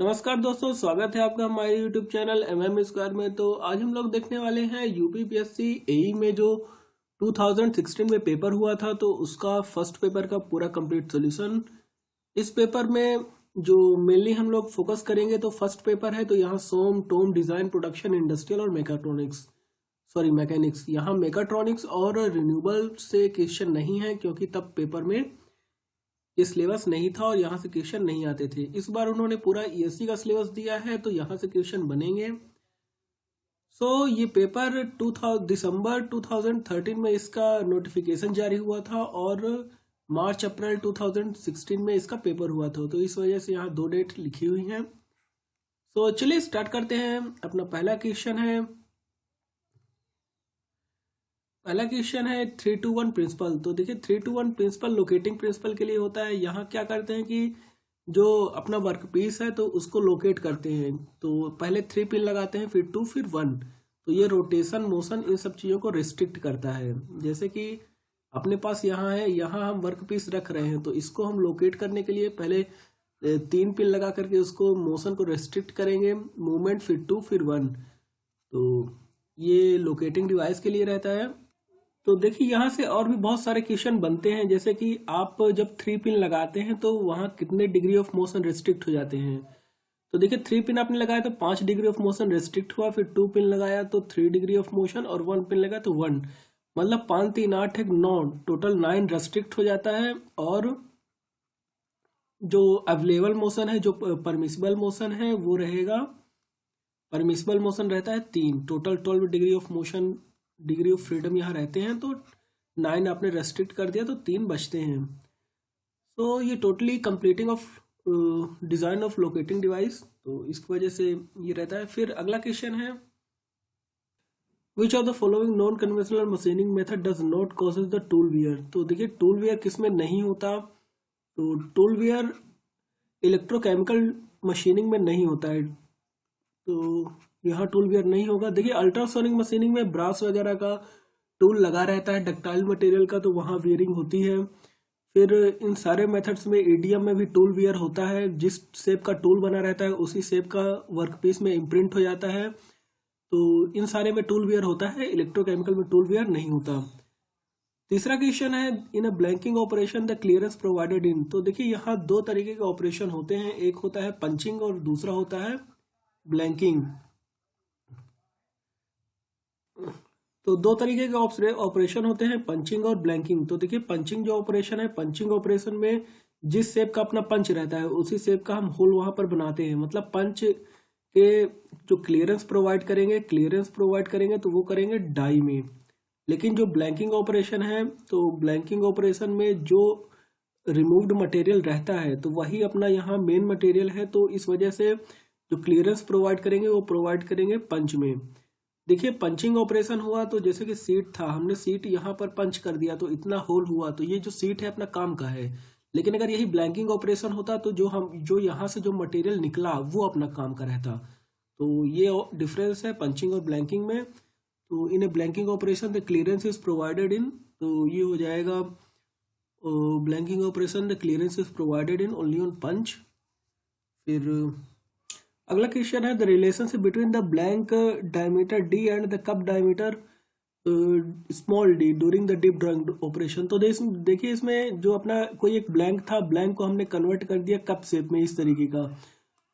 नमस्कार दोस्तों, स्वागत है आपका हमारे यूट्यूब चैनल एमएम स्क्वायर में। तो आज हम लोग देखने वाले हैं यूपीपीएससी एई में जो 2016 में पेपर हुआ था, तो उसका फर्स्ट पेपर का पूरा कंप्लीट सॉल्यूशन। इस पेपर में जो मेनली हम लोग फोकस करेंगे, तो फर्स्ट पेपर है तो यहाँ सोम टोम डिजाइन प्रोडक्शन इंडस्ट्रियल और मैकेनिक्स। यहाँ मेकाट्रॉनिक्स और रिन्यूएबल से क्वेश्चन नहीं है, क्योंकि तब पेपर में ये सिलेबस नहीं था और यहाँ से क्वेश्चन नहीं आते थे। इस बार उन्होंने पूरा ईएससी का सिलेबस दिया है, तो यहाँ से क्वेश्चन बनेंगे। ये पेपर दिसंबर 2013 में इसका नोटिफिकेशन जारी हुआ था और मार्च अप्रैल 2016 में इसका पेपर हुआ था, तो इस वजह से यहाँ दो डेट लिखी हुई हैं। चलिए स्टार्ट करते हैं। अपना पहला क्वेश्चन है 3-to-1 प्रिंसिपल। तो देखिए 3-to-1 प्रिंसिपल लोकेटिंग प्रिंसिपल के लिए होता है। यहाँ क्या करते हैं कि जो अपना वर्क पीस है तो उसको लोकेट करते हैं, तो पहले 3 पिन लगाते हैं, फिर 2, फिर 1। तो ये रोटेशन मोशन इन सब चीज़ों को रिस्ट्रिक्ट करता है। जैसे कि अपने पास यहाँ है, यहाँ हम वर्क पीस रख रहे हैं, तो इसको हम लोकेट करने के लिए पहले 3 पिन लगा करके उसको मोशन को रेस्ट्रिक्ट करेंगे, मूवमेंट, फिर 2, फिर 1। तो ये लोकेटिंग डिवाइस के लिए रहता है। तो देखिए यहाँ से और भी बहुत सारे क्वेश्चन बनते हैं, जैसे कि आप जब 3 पिन लगाते हैं तो वहाँ कितने डिग्री ऑफ मोशन रेस्ट्रिक्ट हो जाते हैं। तो देखिए 3 पिन आपने लगाया तो 5 डिग्री ऑफ मोशन रेस्ट्रिक्ट हुआ, फिर 2 पिन लगाया तो 3 डिग्री ऑफ मोशन, और 1 पिन लगाया तो 1। मतलब 5, 3, 8, 1, 9, टोटल 9 रेस्ट्रिक्ट हो जाता है। और जो अवेलेबल मोशन है, जो परमिसिबल मोशन है, वो रहेगा, परमिसिबल मोशन रहता है 3। Total 12 degree of motion, degree of freedom यहाँ रहते हैं, तो 9 आपने रेस्ट्रिक्ट कर दिया तो 3 बचते हैं। ये totally completing of design of locating device, तो इसकी वजह से ये रहता है। फिर अगला क्वेश्चन है, which of the following non conventional machining method does not causes the tool wear. तो देखिए टूल वियर किसमें नहीं होता, तो टूल वियर इलेक्ट्रोकेमिकल मशीनिंग में नहीं होता है, तो यहाँ टूल वियर नहीं होगा। देखिए अल्ट्रासोनिक मशीनिंग में ब्रास वगैरह का टूल लगा रहता है, डक्टाइल मटेरियल का, तो वहाँ वियरिंग होती है। फिर इन सारे मेथड्स में ईडीएम में भी टूल वियर होता है, जिस शेप का टूल बना रहता है उसी शेप का वर्कपीस में इम्प्रिंट हो जाता है, तो इन सारे में टूल वियर होता है। इलेक्ट्रोकेमिकल में टूल वियर नहीं होता। तीसरा क्वेश्चन है, in a blanking operation the clearance provided in. तो देखिए यहाँ 2 तरीके के ऑपरेशन होते हैं, एक होता है पंचिंग और दूसरा होता है ब्लैंकिंग। तो 2 तरीके के ऑपरेशन होते हैं, पंचिंग और ब्लैंकिंग। तो देखिए पंचिंग जो ऑपरेशन है, पंचिंग ऑपरेशन में जिस शेप का अपना पंच रहता है उसी शेप का हम होल वहां पर बनाते हैं। मतलब पंच के जो क्लियरेंस प्रोवाइड करेंगे तो वो करेंगे डाई में। लेकिन जो ब्लैंकिंग ऑपरेशन है, तो ब्लैंकिंग ऑपरेशन में जो रिमूव्ड मटेरियल रहता है तो वही अपना यहाँ मेन मटेरियल है, तो इस वजह से जो क्लियरेंस प्रोवाइड करेंगे वो प्रोवाइड करेंगे पंच में। देखिए पंचिंग ऑपरेशन हुआ तो जैसे कि सीट था, हमने सीट यहाँ पर पंच कर दिया तो इतना होल हुआ, तो ये जो सीट है अपना काम का है। लेकिन अगर यही ब्लैंकिंग ऑपरेशन होता तो जो यहाँ से जो मटेरियल निकला वो अपना काम का रहता। तो ये डिफरेंस है पंचिंग और ब्लैंकिंग में। तो in a blanking operation the clearance is provided in, तो ये हो जाएगा blanking operation the clearance is provided in only on punch. फिर अगला क्वेश्चन है, the relationship between the blank diameter D and the cup diameter small d during the deep drawing operation. तो देखिए इसमें जो अपना कोई एक ब्लैंक था, ब्लैंक को हमने कन्वर्ट कर दिया कप शेप में इस तरीके का।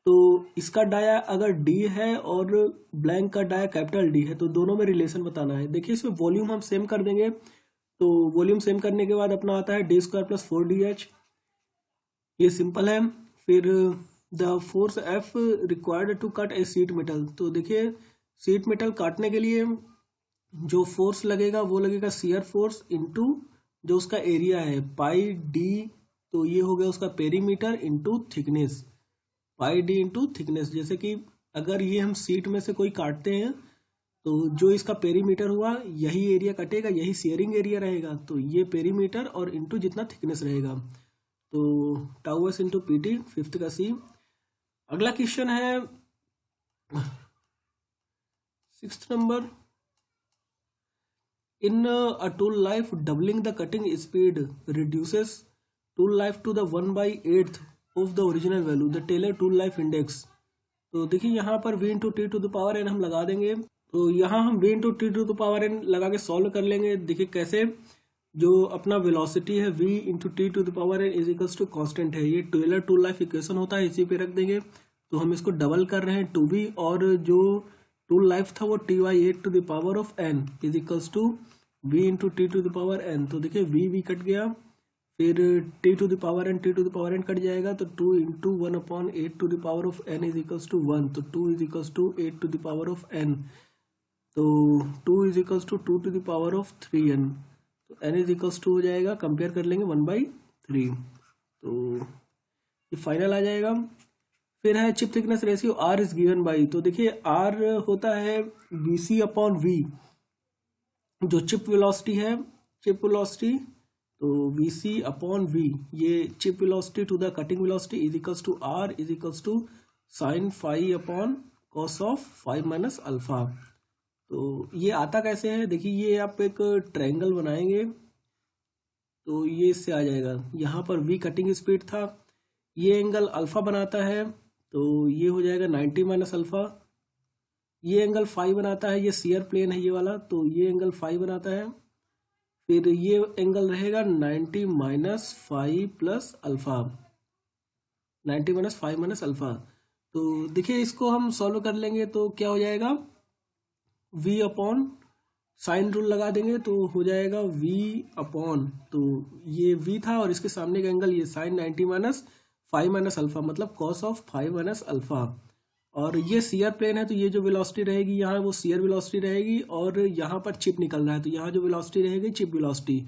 तो इसका डाया अगर डी है और ब्लैंक का डाया कैपिटल डी है, तो दोनों में रिलेशन बताना है। देखिए इसमें वॉल्यूम हम सेम कर देंगे, तो वॉल्यूम सेम करने के बाद अपना आता है d² + 4dh, ये सिंपल है। फिर the force F required to cut a sheet metal. तो देखिए शीट मेटल काटने के लिए जो फोर्स लगेगा वो लगेगा शियर फोर्स इंटू जो उसका एरिया है पाई डी, तो ये हो गया उसका पेरीमीटर इंटू थिकनेस, पाई डी इंटू थिकनेस। जैसे कि अगर ये हम शीट में से कोई काटते हैं तो जो इसका पेरीमीटर हुआ यही एरिया कटेगा, यही शेयरिंग एरिया रहेगा, तो ये पेरीमीटर और इंटू जितना थिकनेस रहेगा, तो tau S into P T, 5th का सी। अगला क्वेश्चन है 6th number, in a tool life doubling the cutting speed reduces tool life to the 1/8 of the original value, the Taylor tool life index तो देखिए यहाँ पर v into T to the power n हम लगा देंगे। तो यहाँ हम v into T to the power n लगा के सॉल्व कर लेंगे। देखिए कैसे, जो अपना वेलोसिटी है v into T to the power n is equals to constant है, ये टेलर टू लाइफ इक्वेशन होता है, इसी पे रख देंगे। तो हम इसको डबल कर रहे हैं 2v, और जो टू लाइफ था वो ty8 to the power of n is equals to v into T to the power n। तो देखिए v कट गया, फिर T to the power n cut जाएगा, तो 2 into 1/8 to the power of n is equals to 1। तो 2 is equals to 8 to the power of n। तो 2 is equals to 2 to the power of 3n। तो n is equals to हो जाएगा, compare कर लेंगे 1/3। तो ये फाइनल आ जाएगा। फिर है chip thickness ratio r is given by, तो देखिए r होता है bc अपॉन v, जो चिप वेलोसिटी है, चिप वेलोसिटी, तो vc अपॉन v, ये chip velocity to the cutting velocity is equals to r is equals to sine phi upon cos of phi minus alpha. तो ये आता कैसे है, देखिए ये आप एक ट्रायंगल बनाएंगे तो ये इससे आ जाएगा। यहाँ पर v कटिंग स्पीड था, ये एंगल अल्फा बनाता है, तो ये हो जाएगा 90 माइनस अल्फा। ये एंगल फाई बनाता है, ये सीयर प्लेन है ये वाला, तो ये एंगल फाई बनाता है। फिर ये एंगल रहेगा 90 minus phi plus alpha, 90 minus five minus alpha. तो देखिए इसको हम सॉल्व कर लेंगे तो क्या हो जाएगा, v अपॉन साइन रूल लगा देंगे तो हो जाएगा v अपॉन, तो ये v था और इसके सामने का एंगल ये sine 90 minus five minus alpha, मतलब cos of five minus alpha. और ये सीयर प्लेन है, तो ये जो वेलोसिटी रहेगी यहाँ वो सीयर वेलोसिटी रहेगी, और यहाँ पर चिप निकल रहा है तो यहाँ जो वेलोसिटी रहेगी चिप वेलोसिटी,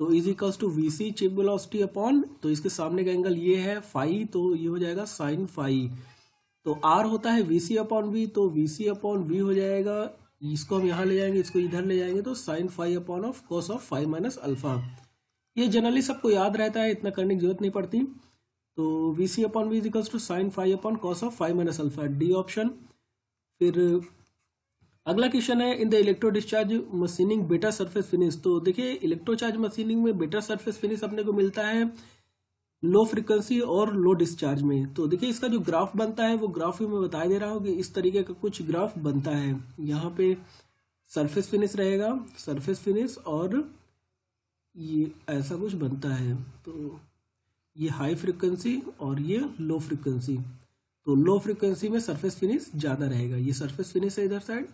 तो is equals to V C chip velocity upon, तो इसके सामने का एंगल ये है फाई, तो ये हो जाएगा साइन फाई। तो आर होता है वी सी अपॉन वी, तो वी सी अपॉन वी हो जाएगा, इसको हम यहाँ ले जाएंगे, इसको इधर ले जाएंगे, तो sine phi upon of cos of five minus alpha. ये जनरली सबको याद रहता है, इतना करने की जरूरत नहीं पड़ती। तो V C upon V is equals to sine phi upon cos of five minus alpha, D option. फिर अगला क्वेश्चन है in the electro discharge machining better surface finish. तो देखिए इलेक्ट्रो चार्ज मशीनिंग में बेटर सरफेस फिनिश अपने को मिलता है लो फ्रीक्वेंसी और लो डिस्चार्ज में। तो देखिए इसका जो ग्राफ बनता है वो ग्राफ भी मैं बता दे रहा हूँ कि इस तरीके का कुछ ग्राफ बनता है। यहाँ पे सरफेस फिनिश रहेगा, सरफेस फिनिश, और ये ऐसा कुछ बनता है। तो ये हाई फ्रीक्वेंसी और ये लो फ्रीक्वेंसी, तो लो फ्रीक्वेंसी में सरफेस फिनिश ज़्यादा रहेगा, ये सरफेस फिनिश है इधर side.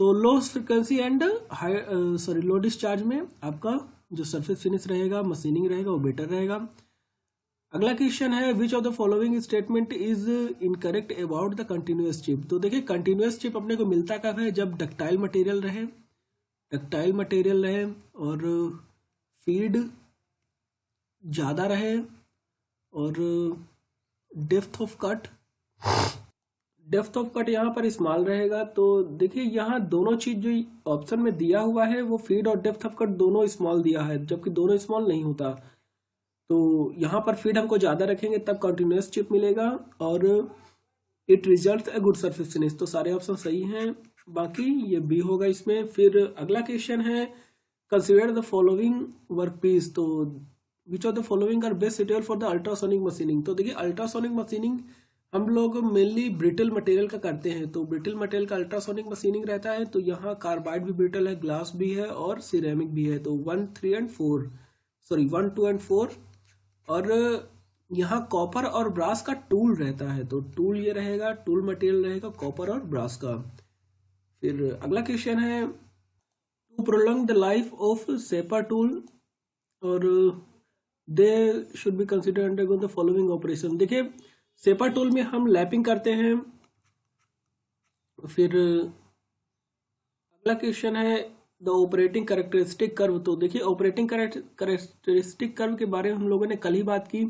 So low frequency and high low discharge में आपका जो सरफेस फिनिश रहेगा, मशीनिंग रहेगा, वो बेटर रहेगा। अगला क्वेश्चन है which of the following statement is incorrect about the continuous chip. तो देखिए कंटिन्यूअस चिप अपने को मिलता कब है, जब डक्टाइल मटेरियल रहे, डक्टाइल मटेरियल रहे और फीड ज़्यादा रहे और depth of cut, depth of cut यहाँ पर स्मॉल रहेगा। तो देखिए यहाँ दोनों चीज जो ऑप्शन में दिया हुआ है वो फीड और डेप्थ ऑफ कट दोनों स्मॉल दिया है, जबकि दोनों स्मॉल नहीं होता। तो यहाँ पर फीड हमको ज़्यादा रखेंगे तब कंटिन्यूअस चिप मिलेगा और it result a good surface finish. तो सारे ऑप्शन सही हैं, बाकी ये बी होगा इसमें। फिर अगला क्वेश्चन है consider the following work piece. तो which of the following are best suitable for the ultrasonic machining. तो देखिए अल्ट्रासोनिक मशीनिंग हम लोग मेनली ब्रिटल मटेरियल का करते हैं, तो ब्रिटल मटेरियल का अल्ट्रासोनिक मशीनिंग रहता है। तो यहाँ कार्बाइड भी ब्रिटल है, ग्लास भी है और सिरेमिक भी है। तो 1, 2 एंड 4 और यहाँ कॉपर और ब्रास का टूल रहता है। तो टूल ये रहेगा, टूल मटेरियल रहेगा कॉपर और ब्रास का। फिर अगला क्वेश्चन है to prolong the life of shaper tool और they should be consider undergo the following operation. देखिए सेपर टूल में हम लैपिंग करते हैं। फिर अगला क्वेश्चन है द ऑपरेटिंग कैरेक्टरिस्टिक कर्व। तो देखिए ऑपरेटिंग कैरेक्टरिस्टिक कर्व के बारे में हम लोगों ने कल ही बात की,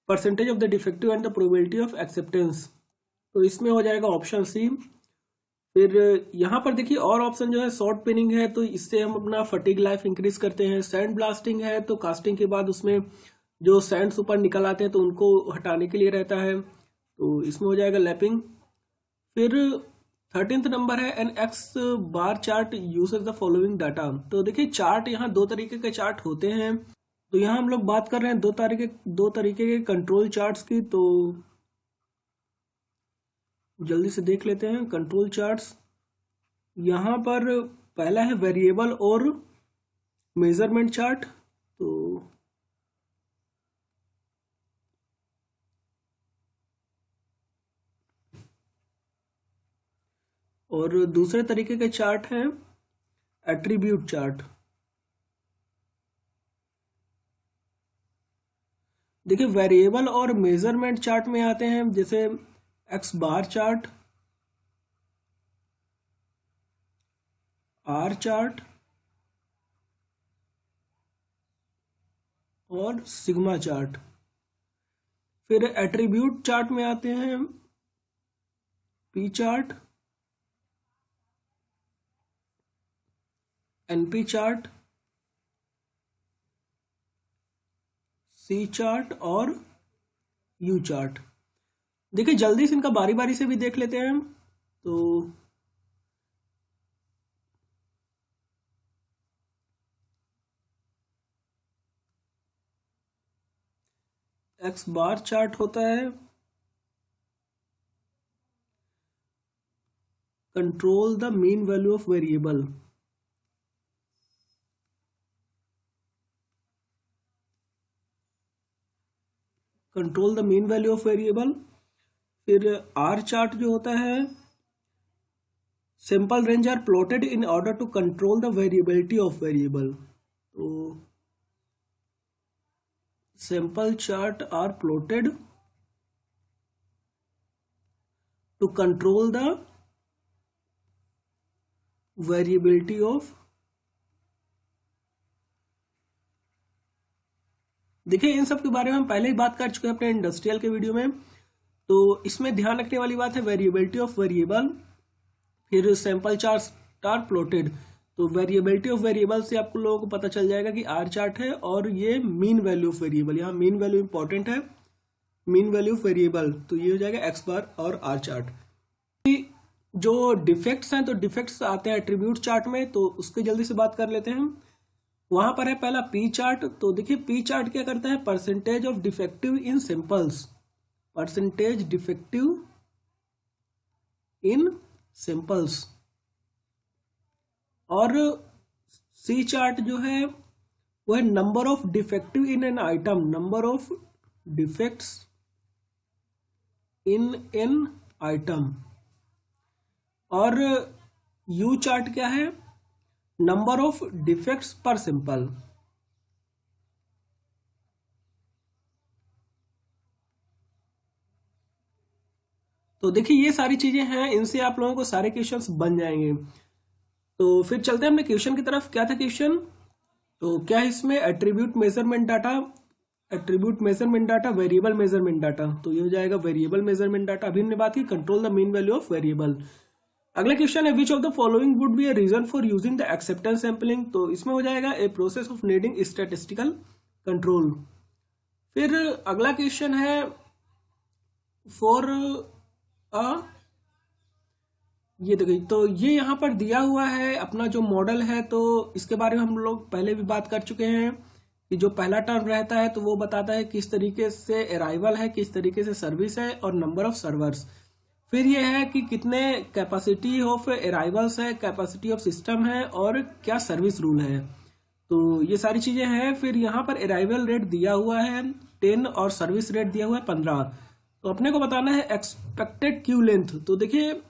percentage of the defective and the probability of acceptance. तो इसमें हो जाएगा ऑप्शन सी। फिर यहाँ पर देखिए और ऑप्शन जो है शॉर्ट पिनिंग है, तो इससे हम अपना फटीग लाइफ इंक्रीज करते हैं। सैंड ब्लास्टिंग है, तो कास्टिंग के बाद उसमें जो सैंड्स ऊपर निकल आते हैं तो उनको हटाने के लिए रहता है, तो इसमें हो जाएगा लैपिंग। फिर 13th नंबर है an X bar chart uses the following data. तो देखिए चार्ट यहाँ दो तरीके के चार्ट होते हैं, तो यहाँ हम लोग बात कर रहे हैं दो तरीके के कंट्रोल चार्ट्स की। तो जल्दी से देख लेते हैं कंट्रोल चार्ट्स। यहाँ पर पहला है वेरिएबल और मेजरमेंट चार्ट। तो और दूसरे तरीके के चार्ट हैं एट्रीब्यूट चार्ट। देखिए वेरिएबल और मेजरमेंट चार्ट में आते हैं जैसे X bar chart, R chart और सिग्मा चार्ट। फिर एट्रीब्यूट चार्ट में आते हैं P chart, NP chart, C chart और यू चार्ट। देखिए जल्दी से इनका बारी बारी से भी देख लेते हैं। तो एक्स बार चार्ट होता है control the mean value of variable. Control the mean value of variable. फिर आर चार्ट जो होता है simple range R plotted in order to control the variability of variable. तो simple chart are plotted to control the variability of। देखिए इन सब के बारे में हम पहले ही बात कर चुके हैं अपने इंडस्ट्रियल के वीडियो में। तो इसमें ध्यान रखने वाली बात है वेरिएबिलिटी ऑफ वेरिएबल। फिर सैंपल चार्ट आर प्लॉटेड। तो वेरिएबिलिटी ऑफ वेरिएबल से आप लोगों को पता चल जाएगा कि आर चार्ट है और ये मीन वैल्यू ऑफ वेरिएबल। यहाँ मीन वैल्यू इंपॉर्टेंट है, मीन वैल्यू ऑफ वेरिएबल। तो ये हो जाएगा एक्स बार और आर चार्ट। जो डिफेक्ट्स हैं तो डिफेक्ट्स आते हैं एट्रीब्यूट चार्ट में, तो उसकी जल्दी से बात कर लेते हैं। वहां पर है पहला पी चार्ट। तो देखिए पी चार्ट क्या करता है, percentage of defective in samples, percentage defective in samples. और सी चार्ट जो है वो है number of defective in an item, number of defects in an item. और यू चार्ट क्या है, नंबर ऑफ डिफेक्ट्स पर सैंपल। तो देखिए ये सारी चीजें हैं, इनसे आप लोगों को सारे क्वेश्चंस बन जाएंगे। तो फिर चलते हैं अपने क्वेश्चन की तरफ। क्या था क्वेश्चन, तो क्या है इसमें attribute measurement data, attribute measurement data, variable measurement data. तो ये हो जाएगा वेरिएबल मेजरमेंट डाटा। अभी हमने बात की control the mean value of variable. अगला क्वेश्चन है which of the following would be a reason for using the acceptance sampling. तो इसमें हो जाएगा a process of needing statistical control. फिर अगला क्वेश्चन है फॉर ये देखिए, तो ये यहाँ पर दिया हुआ है अपना जो मॉडल है। तो इसके बारे में हम लोग पहले भी बात कर चुके हैं कि जो पहला टर्म रहता है तो वो बताता है किस तरीके से अराइवल है, किस तरीके से सर्विस है और नंबर ऑफ सर्वर्स। फिर ये है कि कितने कैपेसिटी ऑफ अराइवल्स है, कैपेसिटी ऑफ सिस्टम है और क्या सर्विस रूल है। तो ये सारी चीजें हैं। फिर यहाँ पर अराइवल रेट दिया हुआ है 10 और सर्विस रेट दिया हुआ है 15। तो अपने को बताना है एक्सपेक्टेड क्यू लेंथ। तो देखिए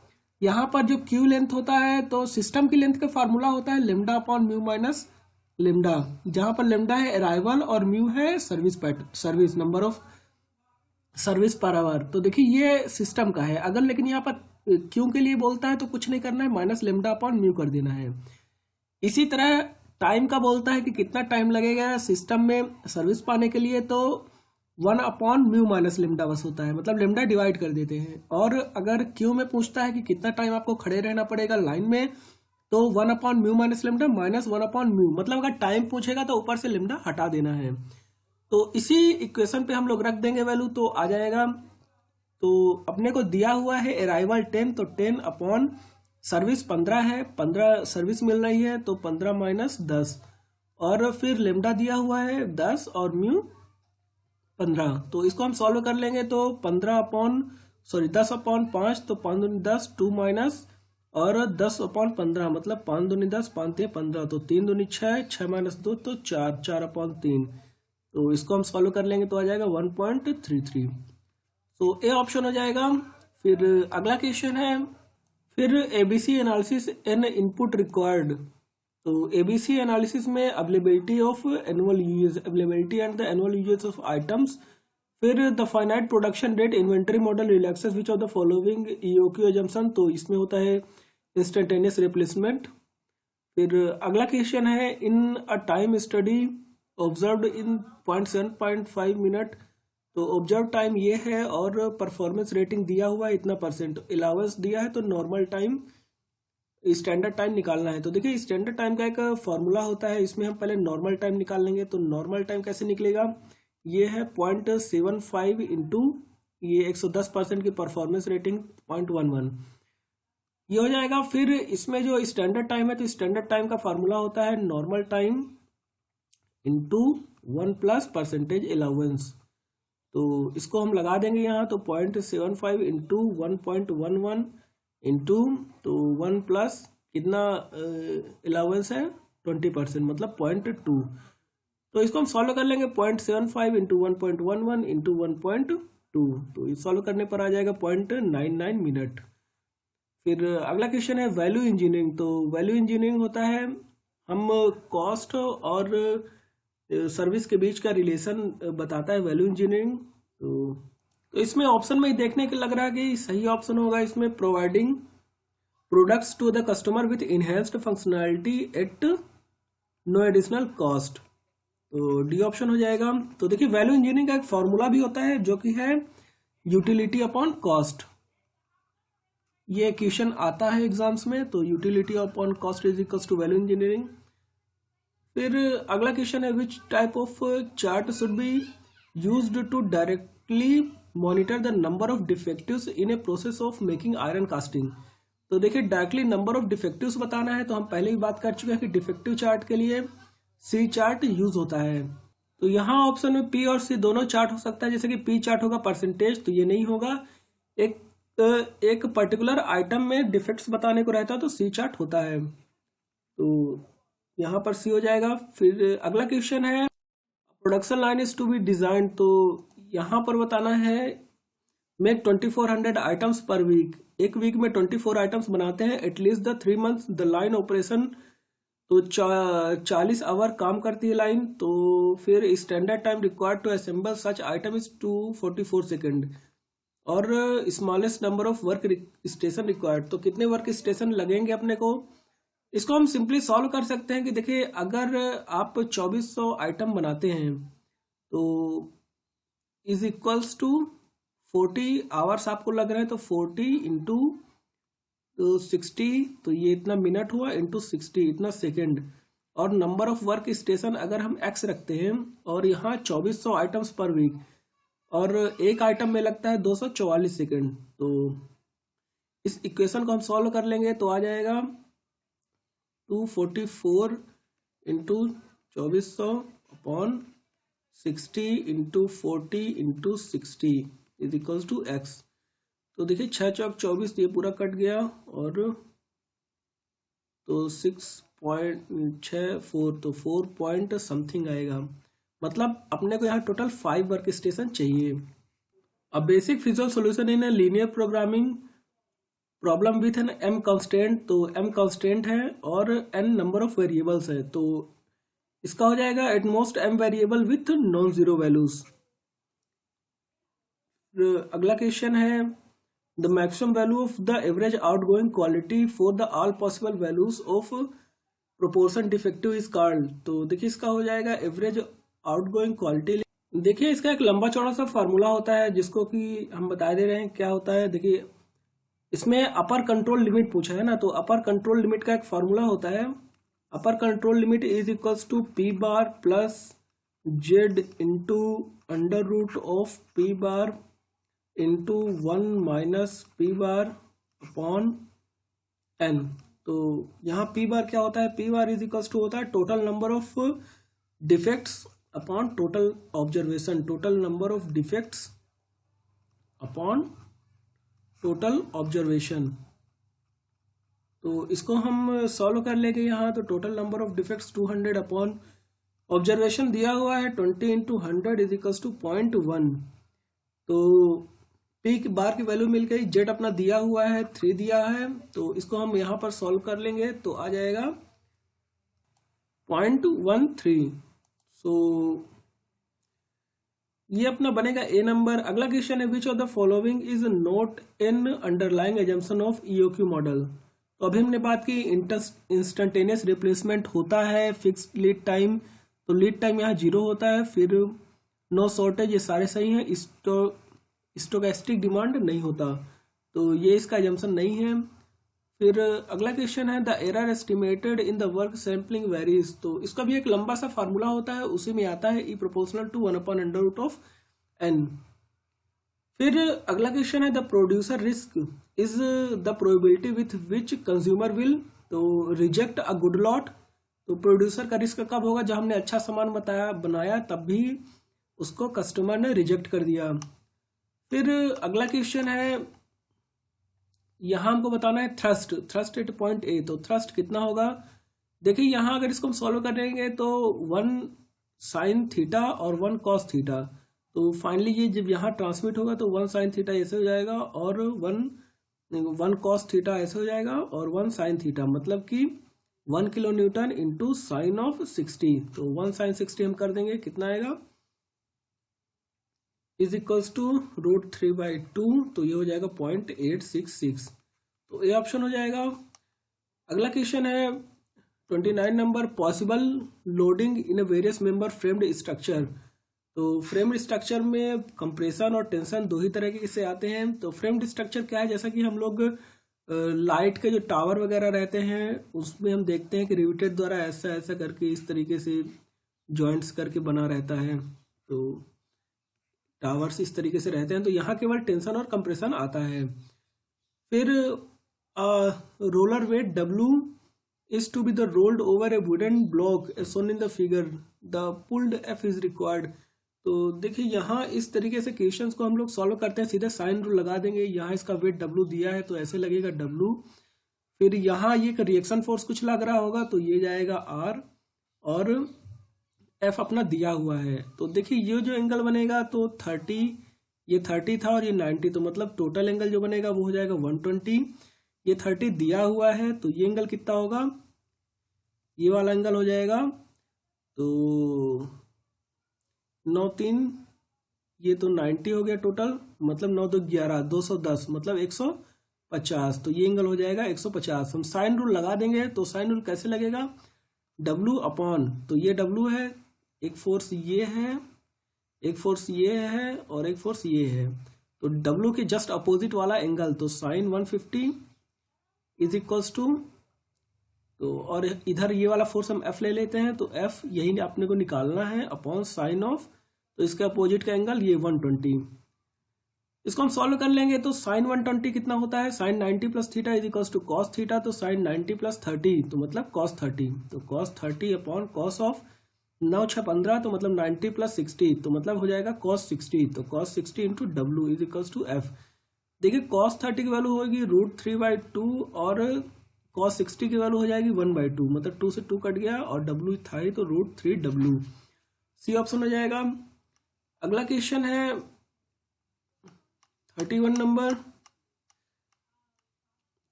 यहाँ पर जो क्यू लेंथ होता है तो सिस्टम की लेंथ का फार्मूला होता है lambda upon mu minus lambda, जहां पर लेमडा है अराइवल और म्यू है service number of service per hour. तो देखिए ये सिस्टम का है। अगर लेकिन यहाँ पर क्यू के लिए बोलता है तो कुछ नहीं करना है, माइनस लेमडा अपॉन म्यू कर देना है। इसी तरह टाइम का बोलता है कि कितना टाइम लगेगा सिस्टम में सर्विस पाने के लिए, तो 1 अपॉन म्यू माइनस लेमडा बस होता है, मतलब लेमडा डिवाइड कर देते हैं। और अगर क्यू में पूछता है कि कितना टाइम आपको खड़े रहना पड़ेगा लाइन में, तो 1 upon mu minus lambda minus 1 upon mu, मतलब अगर टाइम पूछेगा तो ऊपर से लेमडा हटा देना है। तो इसी इक्वेशन पे हम लोग रख देंगे वैल्यू तो आ जाएगा। तो अपने को दिया हुआ है अराइवल 10, तो 10 अपॉन सर्विस 15 है, 15 सर्विस मिल रही है तो 15 माइनस 10। और फिर लेमडा दिया हुआ है 10 और म्यू 15। तो इसको हम सॉल्व कर लेंगे तो 15 अपॉन सॉरी 10/5, तो 5 दूनी 10, 2 माइनस और 10/15 मतलब 5 दूनी 10, 5 तिया 15, तो 3 दूनी 6, 6 माइनस 2 तो 4, 4/3। तो इसको हम सॉल्व कर लेंगे तो आ जाएगा 1.33। तो ए ऑप्शन हो जाएगा। फिर अगला क्वेश्चन है, फिर ABC analysis an input required. तो एबीसी एनालिसिस में availability of annual usages, availability and the annual usages of items. फिर the finite production rate inventory model relaxes which of the following EOQ assumption. तो इसमें होता है instantaneous replacement. फिर अगला question है, in a time study observed in 0.7.5 minute. तो observe time ये है और परफॉर्मेंस रेटिंग दिया हुआ है इतना परसेंट, अलाउंस दिया है तो नॉर्मल टाइम, स्टैंडर्ड टाइम निकालना है। तो देखिए स्टैंडर्ड टाइम का एक फॉर्मूला होता है, इसमें हम पहले नॉर्मल टाइम निकाल लेंगे। तो नॉर्मल टाइम कैसे निकलेगा, ये है 0.75 इंटू ये 110% की परफॉर्मेंस रेटिंग 0.11, ये हो जाएगा। फिर इसमें जो स्टैंडर्ड टाइम है, तो स्टैंडर्ड टाइम का फार्मूला होता है normal time into 1 plus percentage allowance. तो इसको हम लगा देंगे यहाँ, तो 0.75 इंटू 1.11 इंटू तो 1 प्लस कितना अलाउंस है 20% मतलब 0.2। तो इसको हम सॉल्व कर लेंगे 0.75 इंटू 1.11 इंटू 1.2, तो इस सॉल्व करने पर आ जाएगा 0.99 मिनट। फिर अगला क्वेश्चन है वैल्यू इंजीनियरिंग। तो वैल्यू इंजीनियरिंग होता है, हम कॉस्ट और सर्विस के बीच का रिलेशन बताता है वैल्यू इंजीनियरिंग। तो इसमें ऑप्शन में ही देखने के लग रहा है कि सही ऑप्शन होगा इसमें, providing products to the customer with enhanced functionality at no additional cost. तो डी ऑप्शन हो जाएगा। तो देखिए वैल्यू इंजीनियरिंग का एक फॉर्मूला भी होता है जो कि है यूटिलिटी अपॉन कॉस्ट। ये क्वेश्चन आता है एग्जाम्स में, तो utility upon cost is equals to value engineering. फिर अगला क्वेश्चन है, which type of chart should be used to directly monitor the number of defectives in a process of making iron casting. तो देखिए directly number of डिफेक्टिव्स बताना है, तो हम पहले ही बात कर चुके हैं कि डिफेक्टिव चार्ट के लिए सी चार्ट यूज होता है। तो यहाँ ऑप्शन में पी और सी दोनों चार्ट हो सकता है, जैसे कि पी चार्ट होगा परसेंटेज, तो ये नहीं होगा। एक पर्टिकुलर आइटम में डिफेक्ट्स बताने को रहता है तो सी चार्ट होता है, तो यहाँ पर सी हो जाएगा। फिर अगला क्वेश्चन है, production line is to be design. तो यहाँ पर बताना है मेक 2400 आइटम्स पर वीक। एक वीक में 24 आइटम्स बनाते हैं, at least the 3 months the line operation. तो 40 आवर काम करती है लाइन। तो फिर standard time required to assemble such item is 244 second और smallest number of work station required. तो कितने वर्क स्टेशन लगेंगे अपने को, इसको हम सिंपली सॉल्व कर सकते हैं कि देखिए अगर आप 2400 आइटम बनाते हैं तो इज इक्वल्स टू 40 आवर्स आपको लग रहे हैं, तो 40 इंटू 60, तो ये इतना मिनट हुआ, इंटू 60 इतना सेकेंड। और नंबर ऑफ वर्क स्टेशन अगर हम एक्स रखते हैं और यहाँ 2400 आइटम्स पर वीक और एक आइटम में लगता है 244 सेकेंड। तो इस इक्वेशन को हम सॉल्व कर लेंगे तो आ जाएगा 244 into 2400 upon 60 into 40 into 60 is equals to X. तो देखिए 6 चौक 24, ये पूरा कट गया और तो 6.64 तो 4 पॉइंट समथिंग आएगा, मतलब अपने को यहाँ टोटल 5 वर्क स्टेशन चाहिए। अब basic feasible solution in linear programming problem with N M constant. तो एम कांस्टेंट है और एन नंबर ऑफ वेरिएबल्स है, तो इसका हो जाएगा at most M variable with non zero values. अगला क्वेश्चन है, the maximum value of the average outgoing quality for the all possible values of proportion defective is called. तो देखिए इसका हो जाएगा एवरेज आउटगोइंग क्वालिटी। देखिए इसका एक लंबा चौड़ा सा फार्मूला होता है जिसको कि हम बता दे रहे हैं क्या होता है। देखिए इसमें अपर कंट्रोल लिमिट पूछा है ना, तो अपर कंट्रोल लिमिट का एक फार्मूला होता है, upper control limit is equals to P bar plus Z into under root of P bar into 1 minus P bar upon N. तो यहाँ पी बार क्या होता है, P bar is equals to होता है total number of defects upon total observation, total number of defects upon total observation. तो इसको हम सॉल्व कर लेंगे यहाँ। तो total number of defects 200 upon observation दिया हुआ है 20 इंटू 100 इज इक्वल्स टू 0.1। तो पी की बार की वैल्यू मिल गई, जेड अपना दिया हुआ है 3 दिया है, तो इसको हम यहाँ पर सॉल्व कर लेंगे तो आ जाएगा 0.13। सो ये अपना बनेगा ए नंबर। अगला क्वेश्चन है which of the following is not in underlying assumption of EOQ model. तो अभी हमने बात की इंस्टेंटेनियस रिप्लेसमेंट होता है, फिक्स्ड लीड टाइम, तो लीड टाइम यहाँ 0 होता है, फिर नो शॉर्टेज, ये सारे सही हैं। स्टोकेस्टिक डिमांड नहीं होता, तो ये इसका एजम्पशन नहीं है। फिर अगला क्वेश्चन है the error estimated in the work sampling varies. तो इसका भी एक लंबा सा फार्मूला होता है, उसी में आता है ई प्रोपोर्शनल टू 1/√n। फिर अगला क्वेश्चन है the producer risk is the probability with which consumer will तो रिजेक्ट अ गुड लॉट। तो प्रोड्यूसर का रिस्क कब होगा, जब हमने अच्छा सामान बनाया तब भी उसको कस्टमर ने रिजेक्ट कर दिया। फिर अगला क्वेश्चन है, यहाँ हमको बताना है थ्रस्ट एट पॉइंट ए। तो थ्रस्ट कितना होगा, देखिए यहाँ अगर इसको हम सॉल्व करेंगे तो 1 sin थीटा और 1 cos थीटा। तो फाइनली ये जब यहाँ ट्रांसमिट होगा तो 1 sin थीटा ऐसे हो जाएगा और 1 cos थीटा ऐसे हो जाएगा और 1 sin थीटा, मतलब कि 1 kilo Newton into sine of 60। तो 1 sin 60 हम कर देंगे, कितना आएगा इज इक्वल्स टू √3/2। तो ये हो जाएगा 0.866। तो ये ऑप्शन हो जाएगा। अगला क्वेश्चन है 29 number, possible loading in a various member framed structure. तो फ्रेम्ड स्ट्रक्चर में कंप्रेशन और टेंशन दो ही तरह के से आते हैं। तो फ्रेम्ड स्ट्रक्चर क्या है, जैसा कि हम लोग लाइट के जो टावर वगैरह रहते हैं उसमें हम देखते हैं कि रिवेटेड द्वारा ऐसा ऐसा करके इस तरीके से जॉइंट्स करके बना रहता है। तो टावर्स इस तरीके से रहते हैं, तो यहाँ केवल टेंशन और कंप्रेशन आता है। फिर roller weight W is to be the rolled over a wooden block as shown in the figure, the pulled F is required। तो देखिए यहाँ इस तरीके से क्वेश्चंस को हम लोग सॉल्व करते हैं, सीधे साइन रूल लगा देंगे। यहाँ इसका वेट W दिया है तो ऐसे लगेगा W। फिर यहाँ ये रिएक्शन फोर्स कुछ लग रहा होगा तो ये जाएगा R और F अपना दिया हुआ है। तो देखिए ये जो एंगल बनेगा तो 30, ये 30 था और ये 90, तो मतलब टोटल एंगल जो बनेगा वो हो जाएगा 120। ये 30 दिया हुआ है तो ये एंगल कितना होगा, ये वाला एंगल हो जाएगा तो 9×3, ये तो 90 हो गया टोटल, मतलब 9×2 11, 210 मतलब 150। तो ये एंगल हो जाएगा 150। हम साइन रूल लगा देंगे, तो साइन रूल कैसे लगेगा, W अपॉन, तो ये W है, एक फोर्स ये है, एक फोर्स ये है और एक फोर्स ये है, तो W के जस्ट अपोजिट वाला एंगल, तो साइन 150 इज इक्वल्स टू, तो और इधर ये वाला फोर्स हम F ले लेते हैं, तो F यही अपने को निकालना है अपॉन साइन ऑफ, तो इसके अपोजिट का एंगल ये 120। इसको हम सॉल्व कर लेंगे तो साइन 120 कितना होता है, sine 90 plus theta is equals to cos theta, तो साइन 90 प्लस 30 तो मतलब कॉस 30, तो कॉस 30 अपॉन कॉस ऑफ 9×6=15, तो मतलब 90 प्लस 60 तो मतलब हो जाएगा कॉस 60, तो cos 60 into W is equals to F। देखिए कॉस 30 की वैल्यू होगी √3/2 और कॉस 60 की वैल्यू हो जाएगी 1/2, मतलब 2 से 2 कट गया और W था ही तो √3W, सी ऑप्शन हो जाएगा। अगला क्वेश्चन है 31 number,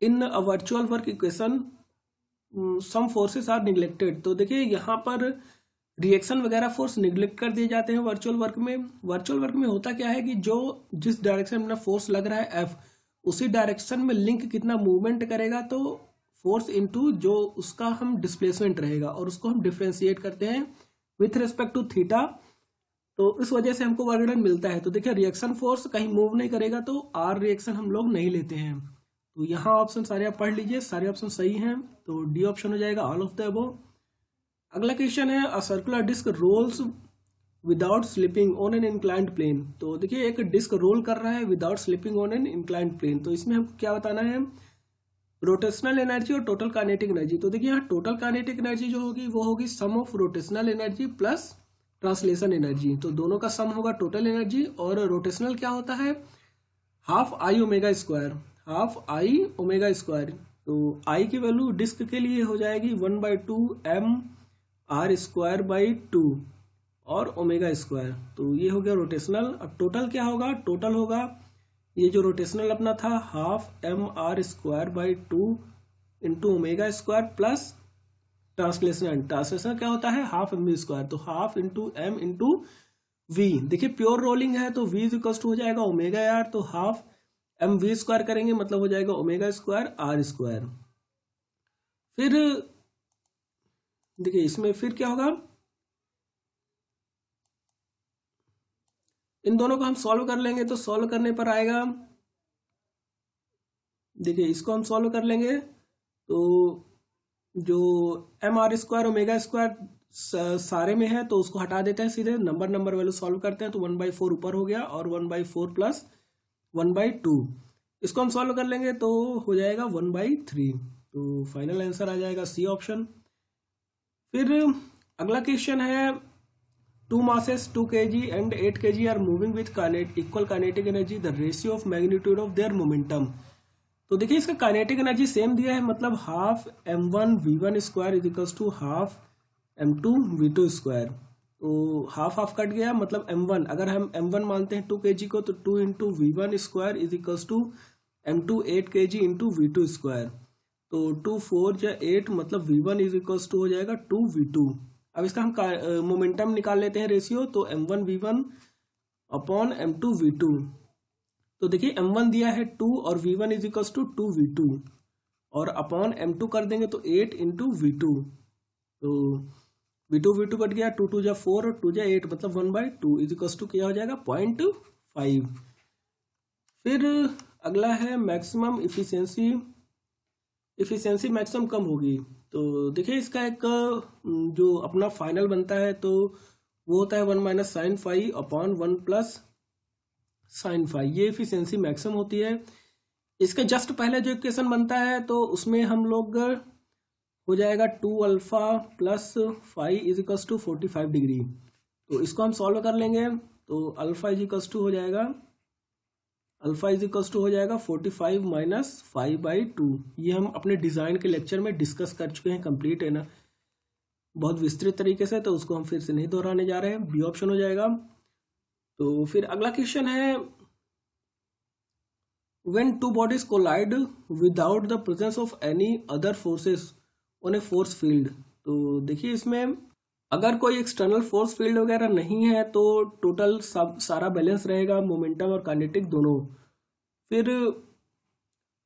in a virtual work equation some forces are neglected. तो देखिए यहाँ पर रिएक्शन वगैरह फोर्स निग्लेक्ट कर दिए जाते हैं वर्चुअल वर्क में। वर्चुअल वर्क में होता क्या है कि जो जिस डायरेक्शन में फोर्स लग रहा है F, उसी डायरेक्शन में लिंक कितना मूवमेंट करेगा, तो फोर्स इनटू जो उसका हम डिस्प्लेसमेंट रहेगा, और उसको हम डिफ्रेंशिएट करते हैं विथ रिस्पेक्ट टू थीटा, तो इस वजह से हमको वर्क डन मिलता है। तो देखिए रिएक्शन फोर्स कहीं मूव नहीं करेगा तो R रिएक्शन हम लोग नहीं लेते हैं। तो यहाँ ऑप्शन सारे आप पढ़ लीजिए, सारे ऑप्शन सही हैं, तो डी ऑप्शन हो जाएगा ऑल ऑफ द अबव। अगला क्वेश्चन है a circular disc rolls without slipping on an inclined plane. तो देखिए एक डिस्क रोल कर रहा है without slipping on an inclined plane, तो इसमें हमको क्या बताना है, रोटेशनल एनर्जी और टोटल काइनेटिक एनर्जी। तो देखिए यहाँ टोटल काइनेटिक एनर्जी जो होगी वो होगी sum of rotational energy plus translation energy, तो दोनों का सम होगा टोटल एनर्जी। और रोटेशनल क्या होता है, half I omega square, half I omega square, तो आई की वैल्यू डिस्क के लिए हो जाएगी 1/2 m r² बाई 2 और ओमेगा स्क्वायर, तो ये हो गया रोटेशनल। अब टोटल क्या होगा, टोटल होगा ये जो रोटेशनल अपना था ½ mr² by 2 into omega square plus translational, translational क्या होता है हाफ एम वी स्क्वायर, तो half into M into V. देखिए प्योर रोलिंग है तो वी इज इक्वल टू हो जाएगा ओमेगा आर, तो हाफ एम वी स्क्वायर करेंगे मतलब हो जाएगा ओमेगा स्क्वायर आर स्क्वायर। फिर देखिए इसमें फिर क्या होगा, इन दोनों को हम सॉल्व कर लेंगे, तो सॉल्व करने पर आएगा, देखिए इसको हम सॉल्व कर लेंगे तो जो mr² ओमेगा स्क्वायर सारे में है तो उसको हटा देते हैं, सीधे नंबर वैल्यू सॉल्व करते हैं, तो 1/4 ऊपर हो गया और 1/4 प्लस 1/2, इसको हम सॉल्व कर लेंगे तो हो जाएगा 1/3, तो फाइनल आंसर आ जाएगा सी ऑप्शन। फिर अगला क्वेश्चन है 2 masses 2 kg and 8 kg are moving with equal kinetic energy, the ratio of magnitude of their momentum। तो देखिए इसका काइनेटिक एनर्जी सेम दिया है, मतलब half m1v1² is equals to half m2v2², तो हाफ हाफ कट गया, मतलब m1 अगर हम m1 मानते हैं 2 kg को, तो 2 into v1² is equals to m2 8 kg into v2², तो 2 4 या 8 मतलब v1 इज इक्वल्स टू हो जाएगा 2v2। अब इसका हम मोमेंटम निकाल लेते हैं रेशियो, तो m1v1 अपॉन m2v2, तो देखिए m1 दिया है 2 और v1 is equals to 2v2 और अपॉन m2 कर देंगे तो 8 इंटू v2, तो v2 कट गया, 2 2 जा 4 और 2 जा 8 मतलब 1/2 इज इक्वल्स टू क्या हो जाएगा 0.5। फिर अगला है मैक्सिमम इफिशियंसी, इफिशियंसी मैक्सिमम कम होगी, तो देखिए इसका एक जो अपना फाइनल बनता है तो वो होता है 1 minus sine phi upon 1 plus sine phi, ये इफिशियंसी मैक्सिमम होती है। इसके जस्ट पहले जो इक्वेशन बनता है तो उसमें हम लोग हो जाएगा 2 alpha plus phi is equals to 45 degree, तो इसको हम सॉल्व कर लेंगे, तो अल्फा इज इक्वल्स टू हो जाएगा, अल्फा इज इक्वल्स टू हो जाएगा 45 माइनस 5/2। ये हम अपने डिज़ाइन के लेक्चर में डिस्कस कर चुके हैं, कंप्लीट है ना, बहुत विस्तृत तरीके से, तो उसको हम फिर से नहीं दोहराने जा रहे हैं, बी ऑप्शन हो जाएगा। तो फिर अगला क्वेश्चन है when two bodies collide without the presence of any other forces on a force field, तो देखिए इसमें अगर कोई एक्सटर्नल फोर्स फील्ड वगैरह नहीं है तो टोटल सब सारा बैलेंस रहेगा, मोमेंटम और काइनेटिक दोनों। फिर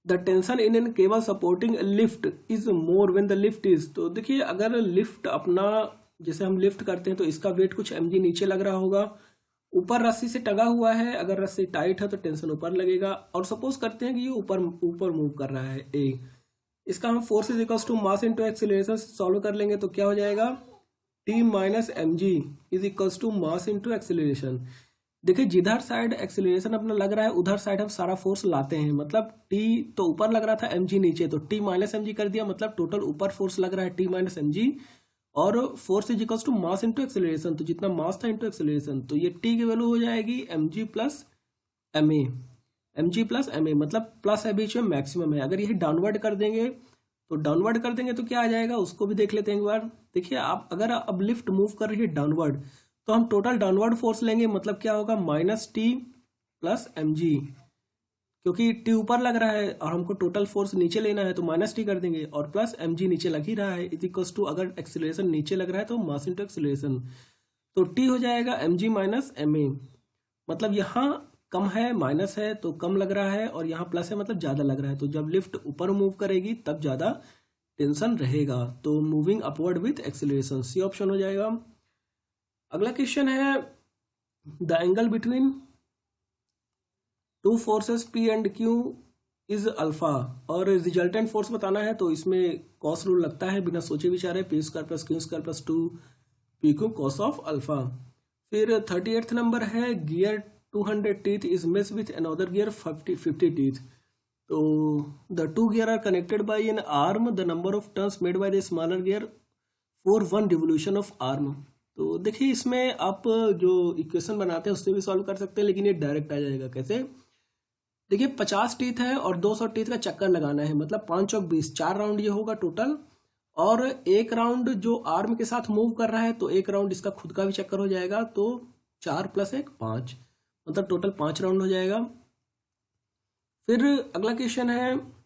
the tension in an cable supporting lift is more when the lift is, तो देखिए अगर लिफ्ट अपना जैसे हम लिफ्ट करते हैं तो इसका वेट कुछ mg नीचे लग रहा होगा, ऊपर रस्सी से टंगा हुआ है, अगर रस्सी टाइट है तो टेंशन ऊपर लगेगा, और सपोज करते हैं कि ये ऊपर ऊपर मूव कर रहा है ए, इसका हम force is equals to mass into acceleration solve कर लेंगे तो क्या हो जाएगा T minus mg is equals to mass into acceleration. देखिए जिधर साइड एक्सीलरेशन अपना लग रहा है उधर साइड हम सारा फोर्स लाते हैं, मतलब T तो ऊपर लग रहा था mg नीचे, तो T माइनस mg कर दिया, मतलब टोटल ऊपर फोर्स लग रहा है T माइनस mg, और force is equals to mass into acceleration, तो जितना मास था इंटू एक्सेलरेशन, तो ये टी की वैल्यू हो जाएगी mg plus M A, mg plus M A, मतलब प्लस है बीच में मैक्सिमम है। अगर यही डाउनवर्ड कर देंगे तो क्या आ जाएगा उसको भी देख लेते हैं एक बार। देखिए आप अगर अब लिफ्ट मूव कर रही है डाउनवर्ड तो हम टोटल डाउनवर्ड फोर्स लेंगे, मतलब क्या होगा माइनस टी प्लस mg, क्योंकि टी ऊपर लग रहा है और हमको टोटल फोर्स नीचे लेना है तो माइनस टी कर देंगे, और प्लस mg नीचे लग ही रहा है, इज इक्वल्स टू अगर एक्सीलरेशन नीचे लग रहा है तो मास इनटू एक्सीलरेशन, तो टी हो जाएगा mg माइनस एम ए, मतलब यहाँ कम है माइनस है तो कम लग रहा है, और यहाँ प्लस है मतलब ज़्यादा लग रहा है, तो जब लिफ्ट ऊपर मूव करेगी तब ज़्यादा टेंशन रहेगा, तो moving upward with acceleration, C option हो जाएगा। अगला क्वेश्चन है the angle between two forces P and Q is alpha, और रिजल्टेंट फोर्स बताना है तो इसमें कॉस रूल लगता है बिना सोचे विचारे, P² plus Q² plus 2PQ cos of alpha. फिर 38th नंबर है gear 200 teeth is mesh with another gear 50 teeth, तो the two gear are connected by an arm, the number of turns made by the smaller gear for 1 revolution of arm. तो देखिए इसमें आप जो equation बनाते हैं उससे भी सॉल्व कर सकते हैं, लेकिन ये डायरेक्ट आ जाएगा कैसे, देखिए 50 टीथ है और 200 टीथ का चक्कर लगाना है, मतलब 5 चौक 20, 4 राउंड ये होगा टोटल। और एक राउंड जो आर्म के साथ मूव कर रहा है तो एक राउंड इसका खुद का भी चक्कर हो जाएगा, तो 4 + 1 5, मतलब टोटल 5 राउंड हो जाएगा। फिर अगला क्वेश्चन है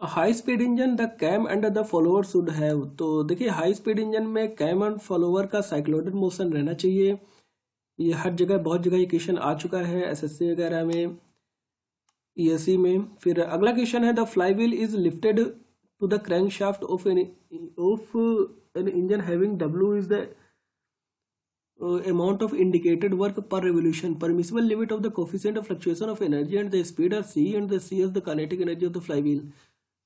high speed engine the cam and the follower should have. तो देखिए हाई स्पीड इंजन में कैम एंड फॉलोअर का साइक्लोइडल मोशन रहना चाहिए। ये हर जगह बहुत जगह ये क्वेश्चन आ चुका है, एसएससी वगैरह में, ईएससी में। फिर अगला क्वेश्चन है the flywheel is lifted to the crankshaft of an engine having W is the amount of indicated work per revolution, permissible limit of the coefficient of fluctuation of energy and the speed are c and the c is the kinetic energy of the flywheel।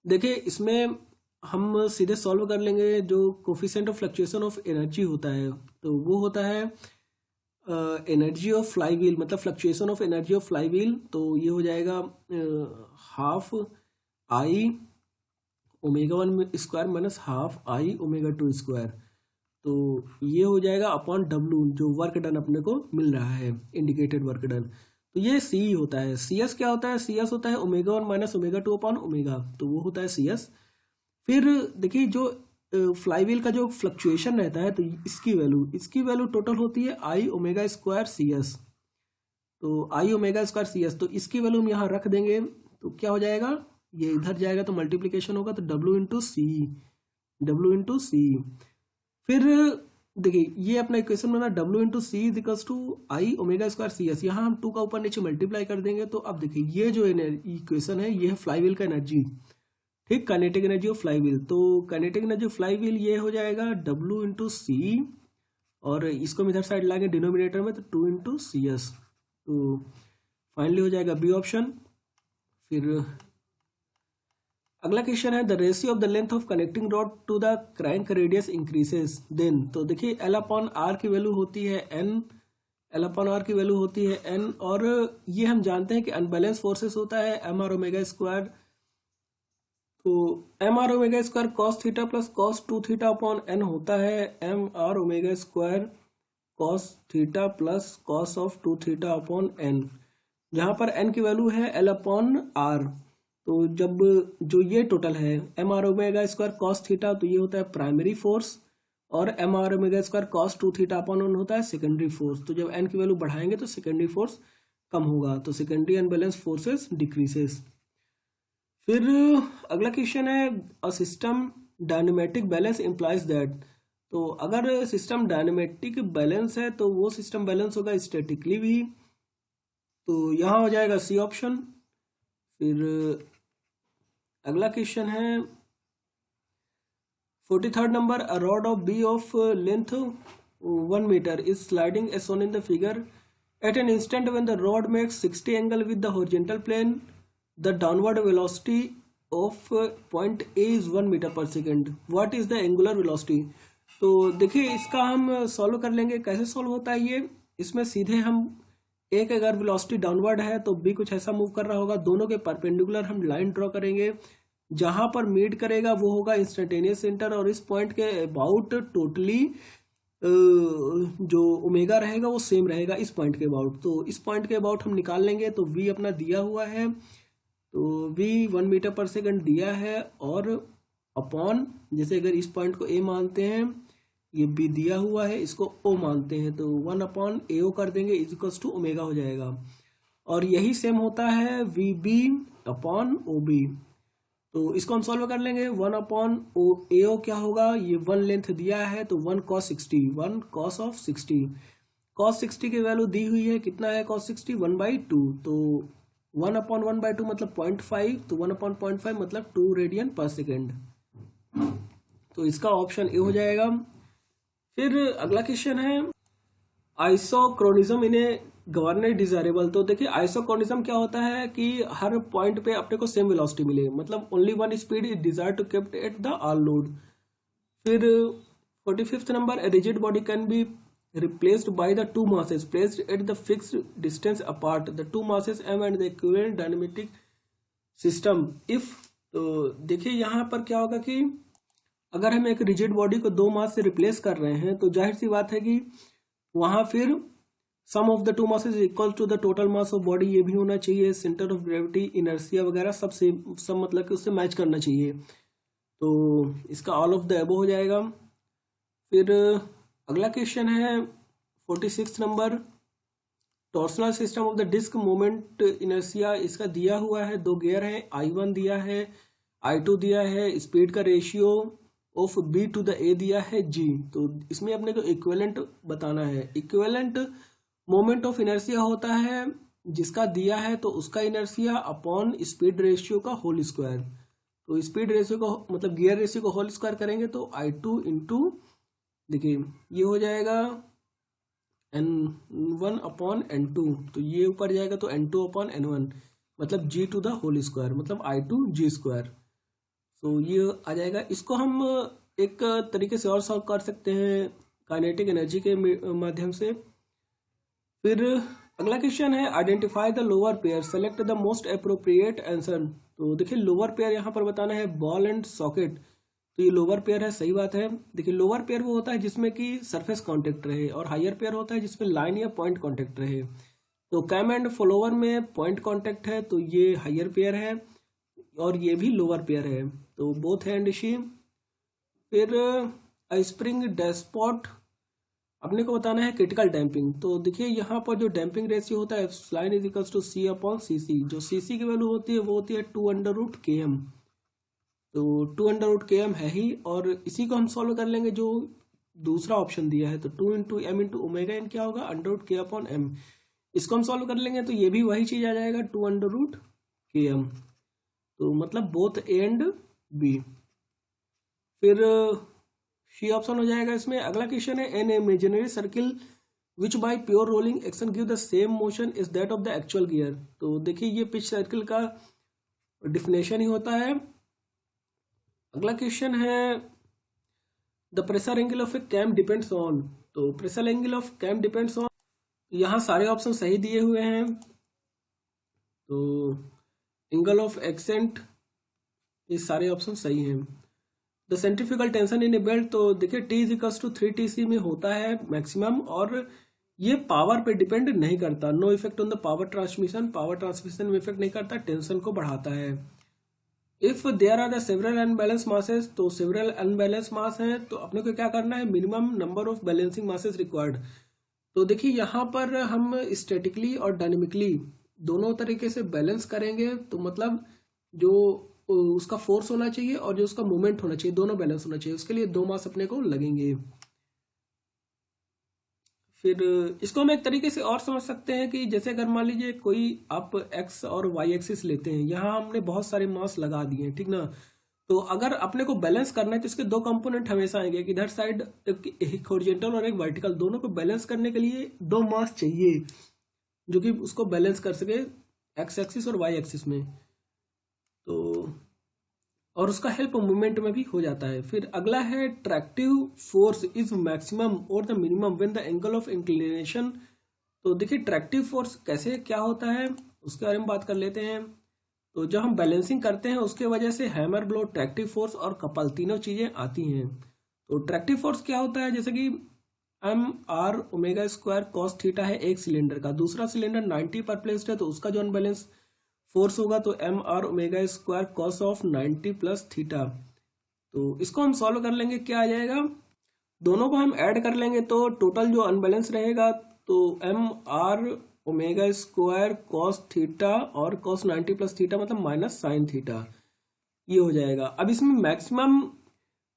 देखिए इसमें हम सीधे solve कर लेंगे। जो coefficient of fluctuation of energy होता है तो वो होता है एनर्जी ऑफ फ्लाईव्हील, मतलब fluctuation of energy of flywheel, तो ये हो जाएगा half I ω1² minus half I ω2²। तो ये हो जाएगा अपॉन डब्लू, जो वर्क डन अपने को मिल रहा है, इंडिकेटेड वर्क डन। तो ये सी होता है। सी एस क्या होता है? सी एस होता है ω1 माइनस ω2 अपॉन ओमेगा, तो वो होता है सी एस। फिर देखिए जो फ्लाईव्हील का जो फ्लक्चुएशन रहता है तो इसकी वैल्यू टोटल होती है आई ω² सी एस। तो आई ω² सी एस, तो इसकी वैल्यू हम यहाँ रख देंगे तो क्या हो जाएगा, ये इधर जाएगा तो मल्टीप्लीकेशन होगा, तो W × C। फिर देखिए ये अपना इक्वेशन बना W × C = आई ω² सी एस। यहाँ हम 2 का ऊपर नीचे मल्टीप्लाई कर देंगे। तो अब देखिए ये जो इक्वेशन है ये है फ्लाईव्हील का एनर्जी, ठीक, काइनेटिक एनर्जी ऑफ फ्लाईव्हील। तो काइनेटिक एनर्जी ऑफ फ्लाईव्हील ये हो जाएगा W × C, और इसको हम इधर साइड लाएंगे डिनोमिनेटर में, तो 2 × CS। तो फाइनली हो जाएगा बी ऑप्शन। फिर अगला क्वेश्चन है the ratio of the length of connecting rod to the crank radius increases then. तो देखिए L/R की वैल्यू होती है N, L/R की वैल्यू होती है N, और ये हम जानते हैं कि अनबैलेंस फोर्सेस होता है MR⍵²। तो MR⍵² cos theta plus cos 2θ upon N होता है MR⍵² cos theta plus cos of 2θ upon N, जहाँ पर N की वैल्यू है L/R। तो जब जो ये टोटल है MR⍵² cos थीटा, तो ये होता है प्राइमरी फोर्स, और MR⍵² cos 2θ अपॉन N होता है सेकेंडरी फोर्स। तो जब N की वैल्यू बढ़ाएंगे तो सेकेंडरी फोर्स कम होगा, तो सेकेंडरी अनबैलेंस फोर्सेस डिक्रीजेस। फिर अगला क्वेश्चन है a system dynamic balance implies that. तो अगर सिस्टम डायनेमेटिक बैलेंस है तो वो सिस्टम बैलेंस होगा स्टैटिकली भी, तो यहाँ हो जाएगा सी ऑप्शन। फिर अगला क्वेश्चन है 43rd नंबर, a rod of B of length 1 metre is sliding as shown in the figure at an instant when the rod makes 60 angle with the horizontal plane, the downward velocity of point A is 1 meter per second. What is the angular velocity? तो देखिए इसका हम solve कर लेंगे। कैसे solve होता है ये, इसमें सीधे हम एक अगर वेलोसिटी डाउनवर्ड है तो बी कुछ ऐसा मूव कर रहा होगा, दोनों के परपेंडिकुलर हम लाइन ड्रॉ करेंगे, जहां पर मीट करेगा वो होगा इंस्टेंटेनियस सेंटर, और इस पॉइंट के अबाउट टोटली जो ओमेगा रहेगा वो सेम रहेगा इस पॉइंट के अबाउट। तो इस पॉइंट के अबाउट हम निकाल लेंगे, तो वी अपना दिया हुआ है, तो वी 1 मीटर पर सेकंड दिया है, और अपॉन जैसे अगर इस पॉइंट को ए मानते हैं, ये बी दिया हुआ है, इसको ओ मानते हैं, तो 1/AO कर देंगे इज टू ओमेगा हो जाएगा। और यही सेम होता है VB अपॉन OB। तो इसको हम सॉल्व कर लेंगे। 1/AO क्या होगा, ये 1 लेंथ दिया है तो 1 cos 60, 1 cos ऑफ 60, cos 60 की वैल्यू दी हुई है, कितना है cos 60 1/2, तो 1/1/2 मतलब 0.5, तो 1/0.5 मतलब 2 रेडियन पर सेकेंड। तो इसका ऑप्शन ए हो जाएगा। फिर अगला क्वेश्चन है आइसोक्रोनिज्म इन ए गवर्नेड डिजायरेबल। तो देखिए आइसोक्रोनिज्म क्या होता है कि हर पॉइंट पे अपने को सेम वेलोसिटी मिले, मतलब only one speed is desire to kept at the all load. फिर 45th नंबर, a rigid body can be replaced by the two masses placed at the fixed distance apart, the two masses m and the equivalent dynamic system if। तो देखिए यहाँ पर क्या होगा कि अगर हम एक रिजिड बॉडी को 2 मास से रिप्लेस कर रहे हैं तो जाहिर सी बात है कि वहां फिर sum of the two mass is equal to the total mass of body, ये भी होना चाहिए। सेंटर ऑफ ग्रेविटी, इनर्शिया वगैरह सब सेम, सब मतलब कि उससे मैच करना चाहिए। तो इसका ऑल ऑफ द एबो हो जाएगा। फिर अगला क्वेश्चन है 46 नंबर, torsional system of the disc moment inertia. इसका दिया हुआ है, दो गियर है, I1 दिया है, I2 दिया है, स्पीड का ratio of B to the A दिया है G। तो इसमें अपने को इक्विवेलेंट बताना है। इक्विवेलेंट मोमेंट ऑफ इनर्शिया होता है जिसका दिया है तो उसका इनर्शिया अपॉन स्पीड रेशियो का होल स्क्वायर। तो स्पीड रेशियो को मतलब गियर रेशियो को होल स्क्वायर करेंगे तो I2 इंटू, देखिए ये हो जाएगा N1 अपॉन N2, तो ये ऊपर जाएगा तो N2 अपॉन N1 मतलब G to the whole square मतलब I2 G स्क्वायर। तो ये आ जाएगा। इसको हम एक तरीके से और सॉल्व कर सकते हैं काइनेटिक एनर्जी के माध्यम से। फिर अगला क्वेश्चन है identify the lower pair, select the most appropriate answer. तो देखिए लोअर पेयर यहाँ पर बताना है बॉल एंड सॉकेट, तो ये लोअर पेयर है, सही बात है। देखिए लोअर पेयर वो होता है जिसमें कि सरफेस कांटेक्ट रहे, और हायर पेयर होता है जिसमें लाइन या पॉइंट कांटेक्ट रहे। तो कैम एंड फॉलोवर में पॉइंट कांटेक्ट है तो ये हायर पेयर है, और ये भी लोअर पेयर है, तो बोथ है एंड शी। फिर स्प्रिंग डैशपॉट, अपने को बताना है क्रिटिकल डैम्पिंग। तो देखिए यहाँ पर जो डैम्पिंग रेशियो होता है line is equals to C upon CC। जो CC की वैल्यू होती है वो होती है 2√km, तो 2√km है ही, और इसी को हम सॉल्व कर लेंगे जो दूसरा ऑप्शन दिया है। तो 2 into M into omega N क्या होगा √k अपॉन m। इसको हम सॉल्व कर लेंगे तो ये भी वही चीज आ जाएगा 2√km, तो मतलब बोथ A एंड B। फिर सी ऑप्शन हो जाएगा इसमें। अगला क्वेश्चन है an imaginary circle which by pure rolling action give the same motion is that of the actual gear. तो देखिए ये पिच सर्किल का डिफिनेशन ही होता है। अगला क्वेश्चन है the pressure angle of a cam depends on. तो pressure angle of cam depends on, यहाँ सारे ऑप्शन सही दिए हुए हैं। तो एंगल ऑफ एक्सेंट, ये सारे ऑप्शन सही हैं। The centrifugal tension in A belt, तो देखिए T is equals to 3TC में होता है मैक्सिमम, और ये पावर पे डिपेंड नहीं करता। No effect on the power transmission, power transmission में इफेक्ट नहीं करता, टेंशन को बढ़ाता है। If there are the several unbalance masses, तो सेवरल अनबैलेंस मास हैं तो अपने को क्या करना है minimum number of balancing masses required. तो देखिए यहाँ पर हम स्टैटिकली और डायनेमिकली दोनों तरीके से बैलेंस करेंगे, तो मतलब जो उसका फोर्स होना चाहिए और जो उसका मूवमेंट होना चाहिए दोनों बैलेंस होना चाहिए, उसके लिए 2 मास अपने को लगेंगे। फिर इसको हम एक तरीके से और समझ सकते हैं कि जैसे अगर मान लीजिए कोई आप एक्स और वाई एक्सिस लेते हैं, यहाँ हमने बहुत सारे मास लगा दिए हैं, ठीक ना। तो अगर अपने को बैलेंस करना है तो इसके 2 कंपोनेंट हमेशा आएंगे, कि इधर साइड एक हॉरिजॉन्टल और एक वर्टिकल, दोनों को बैलेंस करने के लिए 2 मास चाहिए जो कि उसको बैलेंस कर सके एक्स एक्सिस और वाई एक्सिस में। तो और उसका हेल्प मूवमेंट में भी हो जाता है। फिर अगला है ट्रैक्टिव फोर्स इज मैक्सिमम और the minimum when the angle of inclination. तो देखिए ट्रैक्टिव फोर्स कैसे क्या होता है उसके बारे में बात कर लेते हैं। तो जब हम बैलेंसिंग करते हैं उसके वजह से हैमर ब्लो, ट्रैक्टिव फोर्स और कपल तीनों चीजें आती हैं। तो ट्रैक्टिव फोर्स क्या होता है, जैसे कि MR omega square cos theta है एक सिलेंडर का, दूसरा सिलेंडर 90 पर प्लेस्ड है तो उसका जो अनबैलेंस फोर्स होगा तो MR omega square cos of 90 plus theta. तो इसको हम सॉल्व कर लेंगे, क्या आ जाएगा, दोनों को हम ऐड कर लेंगे तो टोटल जो अनबैलेंस रहेगा तो MR omega square cos theta और कॉस 90 प्लस थीटा मतलब माइनस साइन थीटा, ये हो जाएगा। अब इसमें मैक्सिमम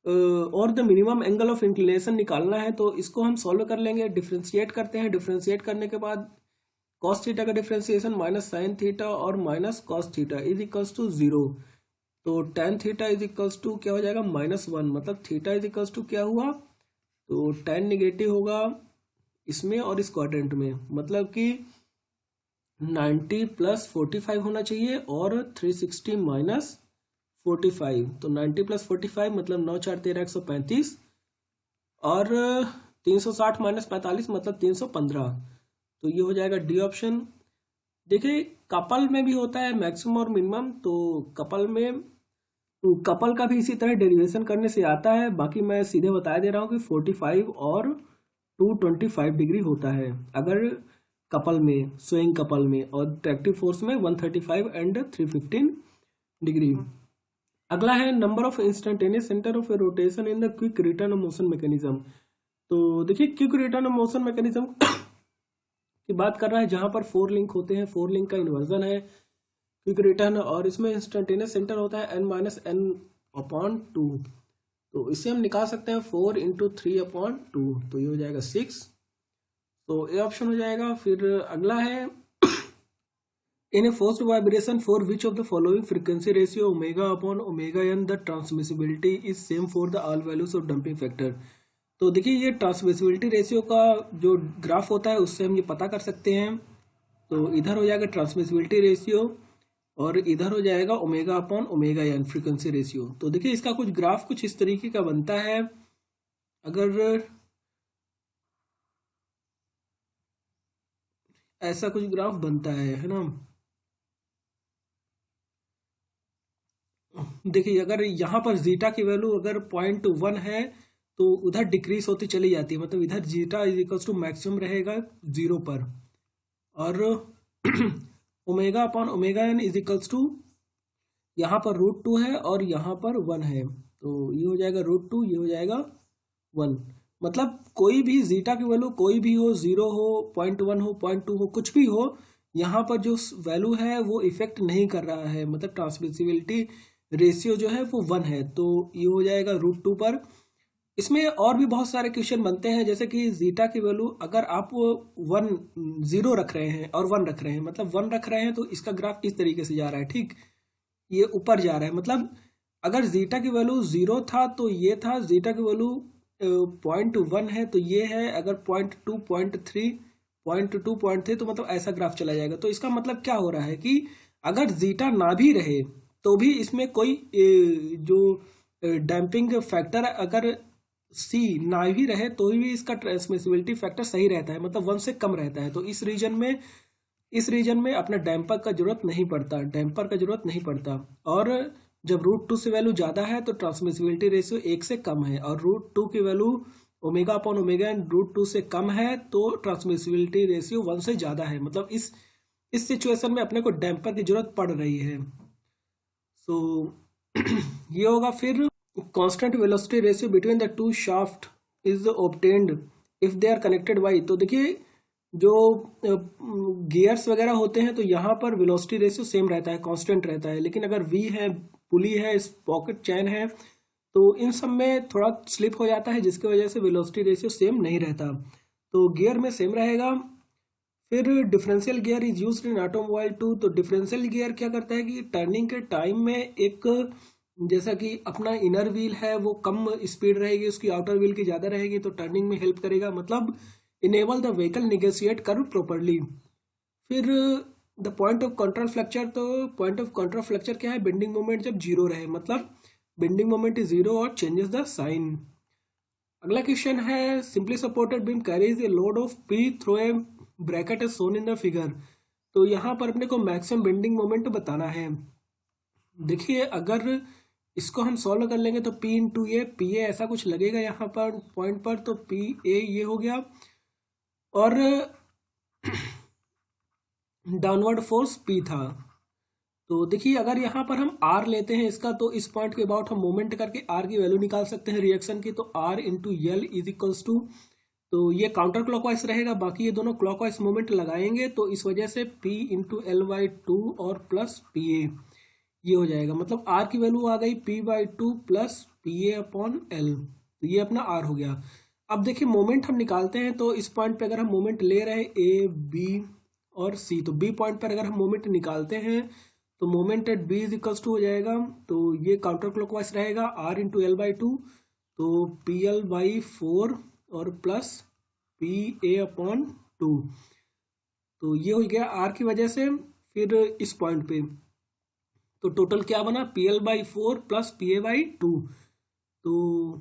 और the minimum angle of inclination निकालना है तो इसको हम सॉल्व कर लेंगे, डिफ्रेंशिएट करते हैं। डिफ्रेंशिएट करने के बाद कॉस थीटा का डिफ्रेंसिएशन माइनस साइन थीटा और minus cos theta is equals to 0। तो tan theta is equals to क्या हो जाएगा -1, मतलब थीटा इज इक्वल्स टू क्या हुआ, तो टेन निगेटिव होगा इसमें और इस क्वाड्रेंट में, मतलब कि 90 प्लस 45 होना चाहिए और 360 माइनस 45। तो 90 प्लस 45 मतलब 9 4 13 135 और 360 माइनस 45 मतलब 315। तो ये हो जाएगा डी ऑप्शन। देखिए कपल में भी होता है मैक्सिमम और मिनिमम, तो कपल में कपल का भी इसी तरह डेरिवेशन करने से आता है, बाकी मैं सीधे बता दे रहा हूँ कि 45 और 225 डिग्री होता है। अगर कपल में, स्विंग कपल में, और ट्रैक्टिव फोर्स में 135 एंड 315 डिग्री। अगला है number of instantaneous centre of rotation in the quick return of motion mechanism. तो देखिए quick return of motion mechanism की बात कर रहा है जहां पर 4 लिंक होते हैं, 4 लिंक का इन्वर्जन है क्विक रिटर्न, और इसमें इंस्टेंटेनियस सेंटर होता है n-n/2। तो इसे हम निकाल सकते हैं 4 × 3/2, तो ये हो जाएगा 6। तो ये ऑप्शन हो जाएगा। फिर अगला है in a forced vibration for which of the following frequency ratio ω/ω(n) the transmissibility is same for the all values of damping factor. तो देखिए ये ट्रांसमिसिबिलिटी रेशियो का जो ग्राफ होता है उससे हम ये पता कर सकते हैं। तो इधर हो जाएगा ट्रांसमिसिबिलिटी रेशियो और इधर हो जाएगा ω/ω(n) फ्रीक्वेंसी रेशियो। तो देखिए इसका कुछ ग्राफ कुछ इस तरीके का बनता है। अगर ऐसा कुछ ग्राफ बनता है ना, देखिए अगर यहाँ पर जीटा की वैल्यू अगर 0.1 है तो उधर डिक्रीज होती चली जाती है, मतलब इधर zeta is equals to maximum रहेगा 0 पर, और ω/ω(n) इज इक्वल्स टू यहाँ पर √2 है और यहाँ पर 1 है, तो ये हो जाएगा √2, ये हो जाएगा 1। मतलब कोई भी जीटा की वैल्यू कोई भी हो, 0 हो, 0.1 हो, 0.2 हो, कुछ भी हो, यहाँ पर जो वैल्यू है वो इफेक्ट नहीं कर रहा है, मतलब ट्रांसमिसिबिलिटी रेशियो जो है वो 1 है, तो ये हो जाएगा √2 पर। इसमें और भी बहुत सारे क्वेश्चन बनते हैं, जैसे कि जीटा की वैल्यू अगर आप 0 रख रहे हैं और 1 रख रहे हैं, मतलब 1 रख रहे हैं तो इसका ग्राफ इस तरीके से जा रहा है, ठीक, ये ऊपर जा रहा है। मतलब अगर जीटा की वैल्यू 0 था तो ये था, जीटा की वैल्यू 0.1 है तो ये है, अगर 0.2, 0.3, 0.2, 0.3, तो मतलब ऐसा ग्राफ चला जाएगा। तो इसका मतलब क्या हो रहा है कि अगर जीटा ना भी रहे तो भी इसमें कोई जो डैम्पिंग फैक्टर अगर सी ना भी रहे तो भी इसका ट्रांसमिसिबिलिटी फैक्टर सही रहता है, मतलब 1 से कम रहता है। तो इस रीजन में अपना डैम्पर का जरूरत नहीं पड़ता, और जब √2 से वैल्यू ज़्यादा है तो ट्रांसमिसिबिलिटी रेशियो 1 से कम है, और √2 की वैल्यू ω/ω(n) √2 से कम है तो ट्रांसमिसिबिलिटी रेशियो 1 से ज़्यादा है, मतलब इस सिचुएशन में अपने को डैम्पर की जरूरत पड़ रही है। सो ये होगा। फिर constant velocity ratio between the two shaft is obtained if they are connected by. तो देखिए जो गियर्स वगैरह होते हैं तो यहाँ पर वेलोसिटी रेशियो सेम रहता है, कांस्टेंट रहता है, लेकिन अगर वी है, पुली है, स्प्रॉकेट चैन है, तो इन सब में थोड़ा स्लिप हो जाता है, जिसकी वजह से वेलोसिटी रेशियो सेम नहीं रहता। तो गियर में सेम रहेगा। फिर differential gear is used in automobile to. तो डिफरेंशियल गियर क्या करता है कि टर्निंग के टाइम में एक, जैसा कि अपना इनर व्हील है वो कम स्पीड रहेगी, उसकी आउटर व्हील की ज़्यादा रहेगी, तो टर्निंग में हेल्प करेगा, मतलब enable the vehicle negotiate curve properly. फिर the point of control flexure. तो पॉइंट ऑफ कंट्रोल फ्लेक्चर क्या है? बेंडिंग मोमेंट जब 0 रहे, मतलब बेंडिंग मोमेंट इज 0 और चेंजेस द साइन। अगला क्वेश्चन है simply supported beam carries a load of P through a bracket as shown in the figure. तो यहाँ पर अपने को मैक्सिमम बेंडिंग मोमेंट बताना है। देखिए अगर इसको हम सॉल्व कर लेंगे तो P × A, PA ऐसा कुछ लगेगा यहाँ पर पॉइंट पर, तो PA ये हो गया, और डाउनवर्ड फोर्स P था। तो देखिए अगर यहाँ पर हम R लेते हैं इसका, तो इस पॉइंट के अबाउट हम मोमेंट करके R की वैल्यू निकाल सकते हैं रिएक्शन की। तो R × L is equals to, तो ये काउंटर क्लॉकवाइज रहेगा, बाकी ये दोनों क्लॉकवाइज मोमेंट लगाएंगे, तो इस वजह से P × L/2 और प्लस PA ये हो जाएगा। मतलब R की वैल्यू आ गई P/2 प्लस PA/L, तो ये अपना R हो गया। अब देखिए मोमेंट हम निकालते हैं, तो इस पॉइंट पे अगर हम मोमेंट ले रहे हैं A, B और C, तो B पॉइंट पर अगर हम मोमेंट निकालते हैं तो moment at B is equals to हो जाएगा, तो ये काउंटर क्लॉकवाइज रहेगा, R × L/2, तो PL/4 और प्लस PA/2, तो ये हो गया R की वजह से। फिर इस पॉइंट पे तो टोटल क्या बना? PL/4 plus PA/2। तो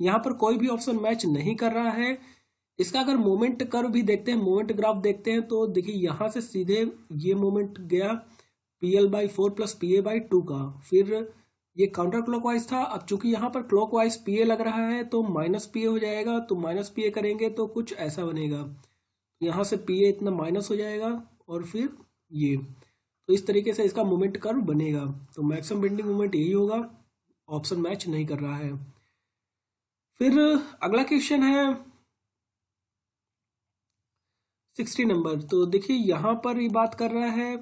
यहाँ पर कोई भी ऑप्शन मैच नहीं कर रहा है। इसका अगर मोमेंट कर्व भी देखते हैं, मोमेंट ग्राफ देखते हैं, तो देखिए यहाँ से सीधे ये मोमेंट गया PL/4 प्लस PA/2 का, फिर ये काउंटर क्लॉकवाइज था। अब चूंकि यहाँ पर क्लॉकवाइज PA लग रहा है तो माइनस PA हो जाएगा, तो माइनस PA करेंगे तो कुछ ऐसा बनेगा। यहाँ से पी ए इतना माइनस हो जाएगा और फिर ये, तो इस तरीके से इसका मोमेंट कर्व बनेगा। तो मैक्सिमम बेंडिंग मोमेंट यही होगा, ऑप्शन मैच नहीं कर रहा है। फिर अगला क्वेश्चन है 60 नंबर। तो देखिए यहाँ पर ये बात कर रहा है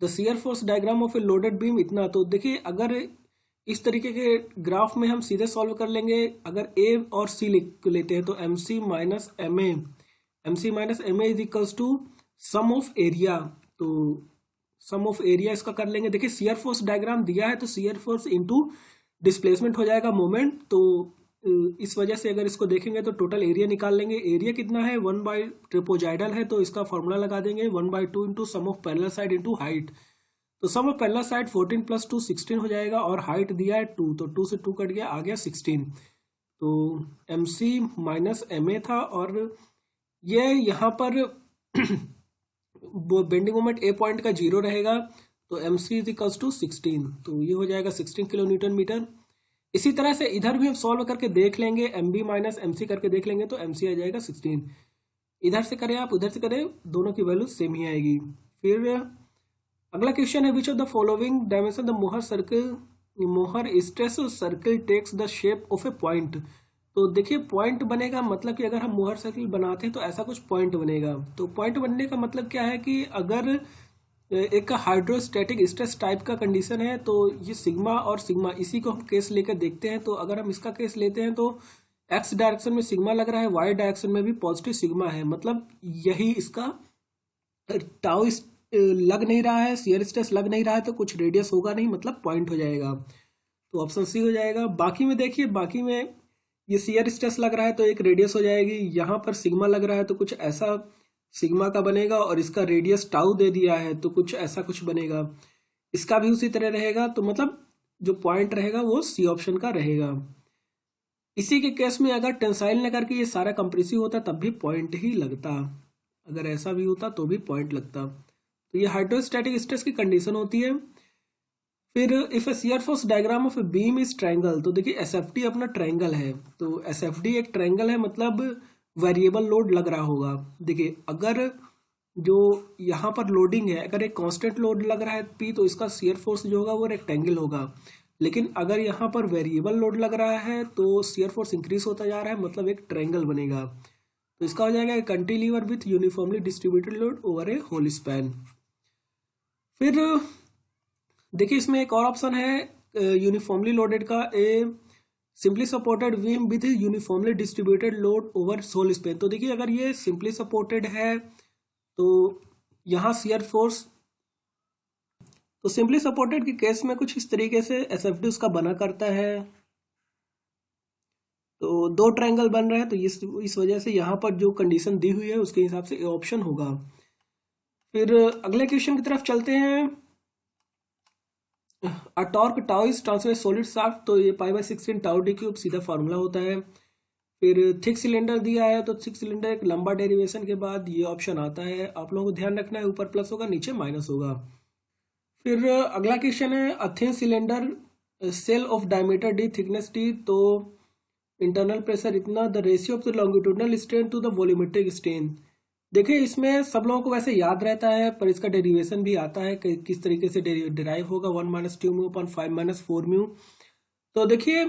the shear force diagram of A loaded beam इतना। तो देखिए अगर इस तरीके के ग्राफ में हम सीधे सॉल्व कर लेंगे, अगर ए और सी लिख लेते हैं तो M C minus M A is equals to sum of area. तो सम ऑफ एरिया इसका कर लेंगे। देखिए शियर फोर्स डायग्राम दिया है तो शियर फोर्स इनटू डिस्प्लेसमेंट हो जाएगा मोमेंट। तो इस वजह से अगर इसको देखेंगे तो टोटल एरिया निकाल लेंगे। एरिया कितना है 1/, ट्रिपोजाइडल है तो इसका फॉर्मूला लगा देंगे 1/2 into sum of parallel side into height. तो सम ऑफ पैरेलल साइड 14 + 2 16 हो जाएगा और हाइट दिया है 2, तो 2 से 2 कट गया, आ गया 16। तो M C minus M A था और ये यहाँ पर बेंडिंग मोमेंट ए पॉइंट का 0 रहेगा तो M C is equals to 16, तो ये हो जाएगा 16 किलो न्यूटन मीटर। इसी तरह से इधर भी हम सॉल्व करके देख लेंगे, M B minus M C करके देख लेंगे तो एम सी आ जाएगा 16। इधर से करें आप उधर से करें, दोनों की वैल्यू सेम ही आएगी। फिर अगला क्वेश्चन है which of the following dimension the Mohr stress circle takes the shape of a point. तो देखिए पॉइंट बनेगा मतलब कि अगर हम मोहर सर्कल बनाते हैं तो ऐसा कुछ पॉइंट बनेगा। तो पॉइंट बनने का मतलब क्या है कि अगर एक हाइड्रोस्टैटिक स्ट्रेस टाइप का कंडीशन है तो ये सिग्मा और सिग्मा इसी को हम केस लेकर देखते हैं। तो अगर हम इसका केस लेते हैं तो एक्स डायरेक्शन में सिग्मा लग रहा है, वाई डायरेक्शन में भी पॉजिटिव सिग्मा है, मतलब यही इसका टाउ लग नहीं रहा है, शियर स्ट्रेस लग नहीं रहा है तो कुछ रेडियस होगा नहीं, मतलब पॉइंट हो जाएगा। तो ऑप्शन सी हो जाएगा। बाकी में देखिए, बाकी में ये शियर स्ट्रेस लग रहा है तो एक रेडियस हो जाएगी, यहाँ पर सिग्मा लग रहा है तो कुछ ऐसा सिग्मा का बनेगा और इसका रेडियस टाउ दे दिया है तो कुछ ऐसा कुछ बनेगा, इसका भी उसी तरह रहेगा। तो मतलब जो पॉइंट रहेगा वो सी ऑप्शन का रहेगा। इसी के केस में अगर टेंसाइल न करके ये सारा कंप्रेसिव होता तब भी पॉइंट ही लगता, अगर ऐसा भी होता तो भी पॉइंट लगता। तो ये हाइड्रोस्टैटिक स्ट्रेस की कंडीशन होती है। फिर if A shear force diagram of a beam is triangle. तो देखिए एसएफटी अपना ट्रायंगल है, तो एसएफडी एक ट्रायंगल है मतलब वेरिएबल लोड लग रहा होगा। देखिए अगर जो यहाँ पर लोडिंग है, अगर एक कांस्टेंट लोड लग रहा है पी तो इसका शियर फोर्स जो होगा वो रेक्टेंगल होगा। लेकिन अगर यहाँ पर वेरिएबल लोड लग रहा है तो शियर फोर्स इंक्रीज होता जा रहा है, मतलब एक ट्रायंगल बनेगा। तो इसका हो जाएगा cantilever with uniformly distributed load over a whole span. फिर देखिए इसमें एक और ऑप्शन है यूनिफॉर्मली लोडेड का, a simply supported beam with uniformly distributed load over whole span. तो देखिए अगर ये सिंपली सपोर्टेड है तो यहाँ शियर फोर्स, तो सिंपली सपोर्टेड के केस में कुछ इस तरीके से एसएफडी उसका बना करता है। तो दो ट्रायंगल बन रहे हैं तो इस वजह से यहाँ पर जो कंडीशन दी हुई है उसके हिसाब से ऑप्शन होगा। फिर अगले क्वेश्चन की तरफ चलते हैं। A torque tau is transfer solid shaft. तो ये π/16 टाउ डी क्यूब सीधा फार्मूला होता है। फिर थिक सिलेंडर दिया है तो थिक सिलेंडर एक लंबा डेरिवेशन के बाद ये ऑप्शन आता है। आप लोगों को ध्यान रखना है ऊपर प्लस होगा नीचे माइनस होगा। फिर अगला क्वेश्चन है a thin cylinder shell of diameter D thickness D. तो इंटरनल प्रेशर इतना, the ratio of the longitudinal strain to the volumetric strain. देखिए इसमें सब लोगों को वैसे याद रहता है पर इसका डेरिवेशन भी आता है कि किस तरीके से डिराइव होगा, 1 - 2 म्यू अपॉन 5 - 4 म्यू। तो देखिए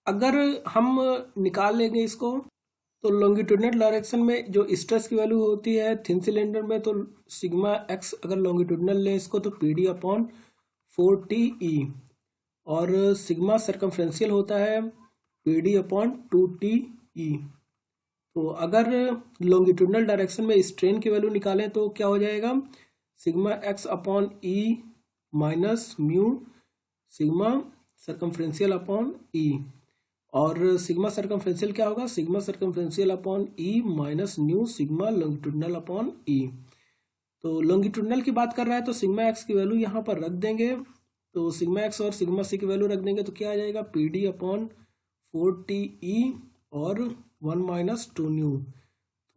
अगर हम निकाल लेंगे इसको तो लॉन्गिट्यूडनल डायरेक्शन में जो स्ट्रेस की वैल्यू होती है थिन सिलेंडर में, तो सिग्मा एक्स अगर लॉन्गिट्यूडनल लें इसको तो PD अपॉन 4TE, और सिग्मा सर्कमफ्रेंशियल होता है PD अपॉन 2TE। तो अगर लॉन्गिट्यूडनल डायरेक्शन में स्ट्रेन की वैल्यू निकालें तो क्या हो जाएगा, sigma x upon E minus mu sigma circumferential upon E, और सिग्मा सर्कमफ्रेंशियल क्या होगा, sigma circumferential upon E minus new sigma longitudinal upon E। तो लॉन्गिट्यूडनल की बात कर रहा है तो सिग्मा एक्स की वैल्यू यहाँ पर रख देंगे, तो सिग्मा एक्स और सिग्मा सी की वैल्यू रख देंगे तो क्या आ जाएगा PD अपॉन 4TE और 1 - 2 न्यू।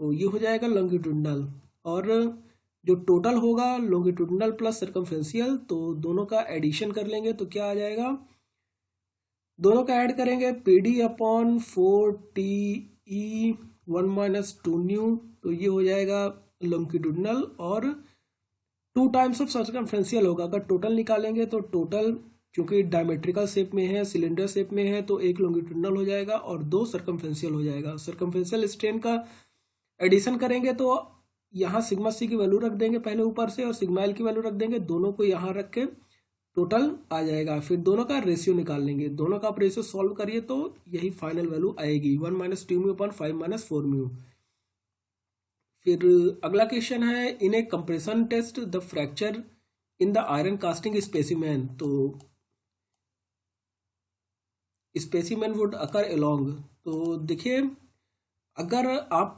तो ये हो जाएगा लॉन्गिट्यूडनल, और जो टोटल होगा लॉन्गिट्यूडनल प्लस सर्कमफ्रेंशियल तो दोनों का एडिशन कर लेंगे तो क्या आ जाएगा, दोनों का ऐड करेंगे, P D upon 4 T E 1 - 2 new, तो ये हो जाएगा लॉन्गिट्यूडनल, और 2 टाइम्स ऑफ सर्कमफ्रेंशियल होगा। अगर टोटल निकालेंगे तो टोटल, क्योंकि डायमेट्रिकल शेप में है, सिलेंडर शेप में है, तो 1 लॉन्गिट्यूडनल हो जाएगा और 2 सर्कमफ्रेंशियल हो जाएगा। सर्कमफ्रेंशियल स्ट्रेन का एडिशन करेंगे तो यहाँ सिग्मा सी की वैल्यू रख देंगे पहले ऊपर से, और सिग्मा एल की वैल्यू रख देंगे, दोनों को यहाँ रख के टोटल आ जाएगा। फिर दोनों का रेशियो निकाल लेंगे, दोनों का आप रेशियो सॉल्व करिए तो यही फाइनल वैल्यू आएगी, 1 - 2 म्यू अपॉन 5 - 4 म्यू। फिर अगला क्वेश्चन है, in a compression test the fracture in the iron casting specimen, तो स्पेसिमेन वुड अकर अलोंग। तो देखिए, अगर आप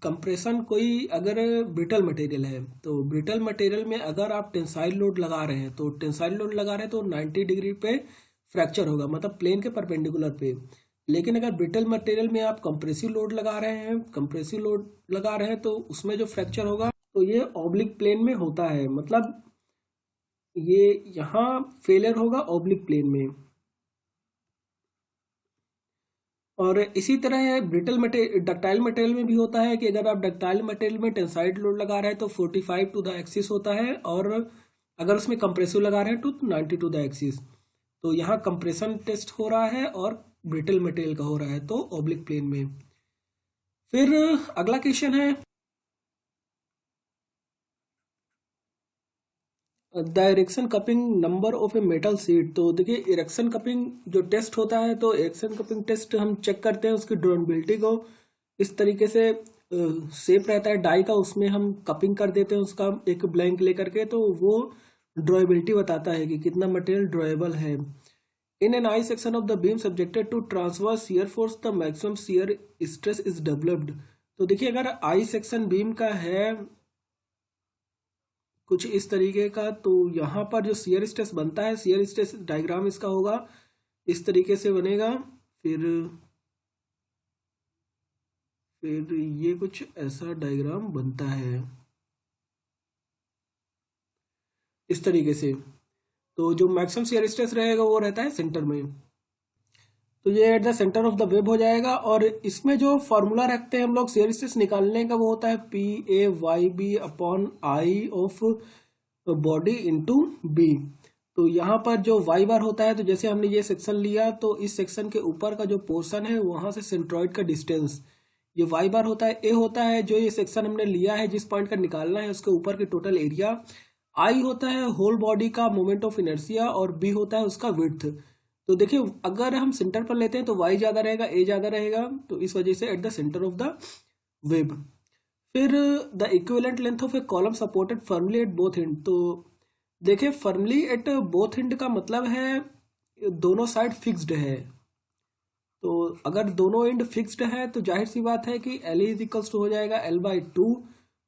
कंप्रेशन कोई अगर ब्रिटल मटेरियल है, तो ब्रिटल मटेरियल में अगर आप टेंसाइल लोड लगा रहे हैं, तो टेंसाइल लोड लगा रहे हैं तो 90 डिग्री पे फ्रैक्चर होगा, मतलब प्लेन के परपेंडिकुलर पे। लेकिन अगर ब्रिटल मटेरियल में आप कंप्रेसिव लोड लगा रहे हैं, तो उसमें जो फ्रैक्चर होगा तो ये ऑब्लिक प्लेन में होता है, मतलब ये यहाँ फेलियर होगा ऑब्लिक प्लेन में। और इसी तरह डक्टाइल मटेरियल में भी होता है कि अगर आप डक्टाइल मटेरियल में टेंसाइल लोड लगा रहे हैं तो 45 टू द एक्सिस होता है, और अगर उसमें कंप्रेसिव लगा रहे हैं तो 90 टू द एक्सिस। तो यहाँ कंप्रेशन टेस्ट हो रहा है और ब्रिटल मटेरियल का हो रहा है, तो ऑब्लिक प्लेन में। फिर अगला क्वेश्चन है, the erection cupping number of a metal sheet. तो देखिए, इरेक्शन कपिंग जो टेस्ट होता है, तो इरेक्शन कपिंग टेस्ट हम चेक करते हैं उसकी ड्यूरेबिलिटी को। इस तरीके से शेप रहता है डाई का, उसमें हम कपिंग कर देते हैं उसका एक ब्लैंक लेकर के, तो वो ड्रॉएबिलिटी बताता है कि कितना मटेरियल ड्रॉएबल है। In an I section of the beam subjected to transverse shear force the maximum shear stress is developed. तो देखिए, अगर आई सेक्शन बीम का है कुछ इस तरीके का, तो यहाँ पर जो शियर स्ट्रेस बनता है, शियर स्ट्रेस डायग्राम इसका होगा इस तरीके से बनेगा। फिर ये कुछ ऐसा डायग्राम बनता है इस तरीके से। तो जो मैक्सिमम शियर स्ट्रेस रहेगा वो रहता है सेंटर में, तो ये eight the centre of the web हो जाएगा। और इसमें जो फॉर्मूला रखते हैं हम लोग शियर स्ट्रेस निकालने का, वो होता है PAYB upon I of body into B. तो यहाँ पर जो वाई बार होता है, तो जैसे हमने ये सेक्शन लिया, तो इस सेक्शन के ऊपर का जो पोर्शन है वहां से सेंट्रॉइड का डिस्टेंस, ये वाई बार होता है। ए होता है जो ये सेक्शन हमने लिया है, जिस पॉइंट का निकालना है उसके ऊपर की टोटल एरिया। आई होता है होल बॉडी का मोमेंट ऑफ इनर्शिया, और बी होता है उसका विड्थ। तो देखिए, अगर हम सेंटर पर लेते हैं तो वाई ज्यादा रहेगा, ए ज्यादा रहेगा, तो इस वजह से at the centre of the web. फिर the equivalent length of a column supported firmly at both end. तो देखिए, फर्मली एट बोथ एंड का मतलब है दोनों साइड फिक्स्ड है। तो अगर दोनों एंड फिक्स्ड है तो जाहिर सी बात है कि L इज इक्वल्स टू हो जाएगा L/2,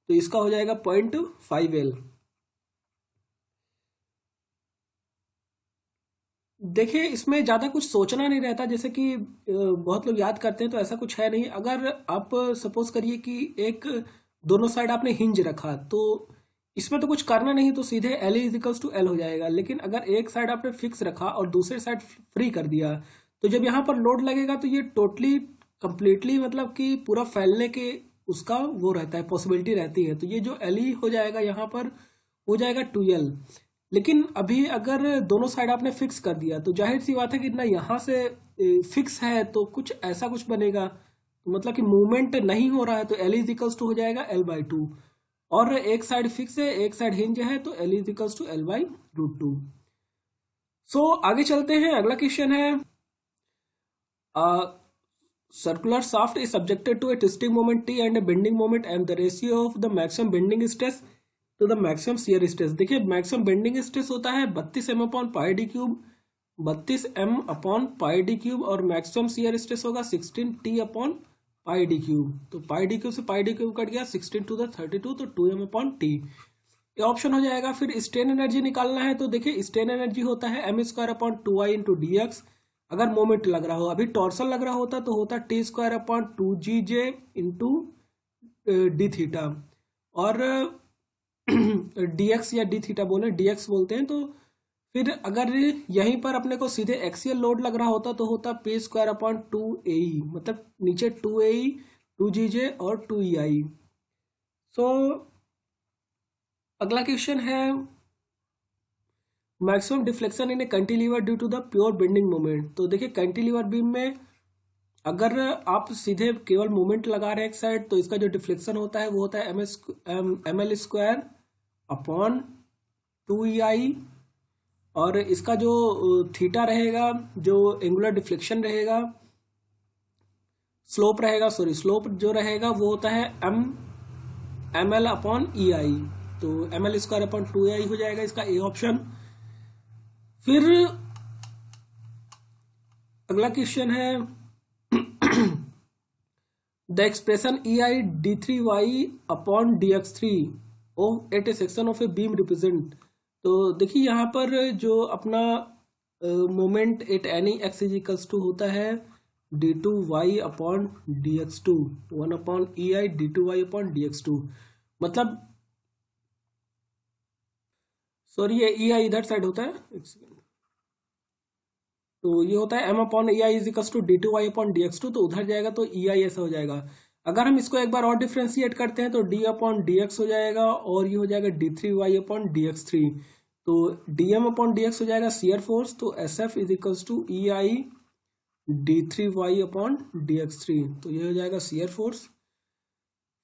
तो इसका हो जाएगा 0.5L। देखिए, इसमें ज़्यादा कुछ सोचना नहीं रहता, जैसे कि बहुत लोग याद करते हैं, तो ऐसा कुछ है नहीं। अगर आप सपोज करिए कि एक दोनों साइड आपने हिंज रखा, तो इसमें तो कुछ करना नहीं, तो सीधे L is equals to L हो जाएगा। लेकिन अगर एक साइड आपने फिक्स रखा और दूसरे साइड फ्री कर दिया, तो जब यहाँ पर लोड लगेगा तो ये टोटली कंप्लीटली, मतलब कि पूरा फैलने के उसका वो रहता है, पॉसिबिलिटी रहती है। तो ये जो L हो जाएगा यहाँ पर हो जाएगा 2L। लेकिन अभी अगर दोनों साइड आपने फिक्स कर दिया, तो जाहिर सी बात है कि ना यहाँ से फिक्स है तो कुछ ऐसा कुछ बनेगा, तो मतलब कि मूवमेंट नहीं हो रहा है, तो L इज इक्वल्स टू हो जाएगा L/2। और एक साइड फिक्स है, एक साइड हिंज है, तो L is equals to L/√2। सो आगे चलते हैं, अगला क्वेश्चन है, circular shaft is subjected to a twisting moment T and a bending moment M, the ratio of the maximum bending stress to the maximum shear stress. देखिए, maximum bending stress होता है 32 m/πd³, 32 m/πd³, और maximum shear stress होगा 16T/πd³। तो πd³ से πd³ cut गया, 16 to the 32, तो 2m/T ये ऑप्शन हो जाएगा। फिर स्ट्रेन एनर्जी निकालना है, तो देखिए स्ट्रेन एनर्जी होता है m² / 2i × dx। अगर मोमेंट लग रहा हो, अभी टॉर्सल लग रहा होता तो होता T² / 2gj × d थीटा, और dx या d थीटा बोले, dx बोलते हैं, तो फिर अगर यहीं पर अपने को सीधे एक्सियल लोड लग रहा होता तो होता पी स्क्वायर अपॉन 2 AE, मतलब नीचे 2 AE 2 GJ और 2 EI। सो अगला क्वेश्चन है maximum deflection in a cantilever due to the pure bending moment. तो देखिए कैंटिलीवर बीम में अगर आप सीधे केवल मोमेंट लगा रहे हैं एक साइड तो इसका जो डिफ्लेक्शन होता है वो होता है ML स्क्वायर अपॉन 2 EI, और इसका जो थीटा रहेगा, जो एंगुलर डिफ्लेक्शन रहेगा, स्लोप रहेगा, सॉरी स्लोप जो रहेगा वो होता है ML अपॉन EI। तो ML स्क्वायर अपॉन 2 EI हो जाएगा इसका ए ऑप्शन। फिर अगला क्वेश्चन है the expression EI d3y upon dx3 of at a section of a beam represent. तो देखिए यहाँ पर जो अपना moment at any X is equals to होता है d2y upon dx2, 1 upon EI d2y upon dx2, मतलब सॉरी ये EI इधर साइड होता है, एक सेकेंड, तो ये होता है m upon EI is equals to d2y upon dx2, तो उधर जाएगा तो EI ऐसा हो जाएगा। अगर हम इसको एक बार और डिफ्रेंशिएट करते हैं तो d अपॉन dx हो जाएगा और ये हो जाएगा d3y अपॉन dx3, तो dm अपॉन dx हो जाएगा शियर फोर्स, तो SF is equals to EI d3y upon dx3, तो ये हो जाएगा शियर फोर्स।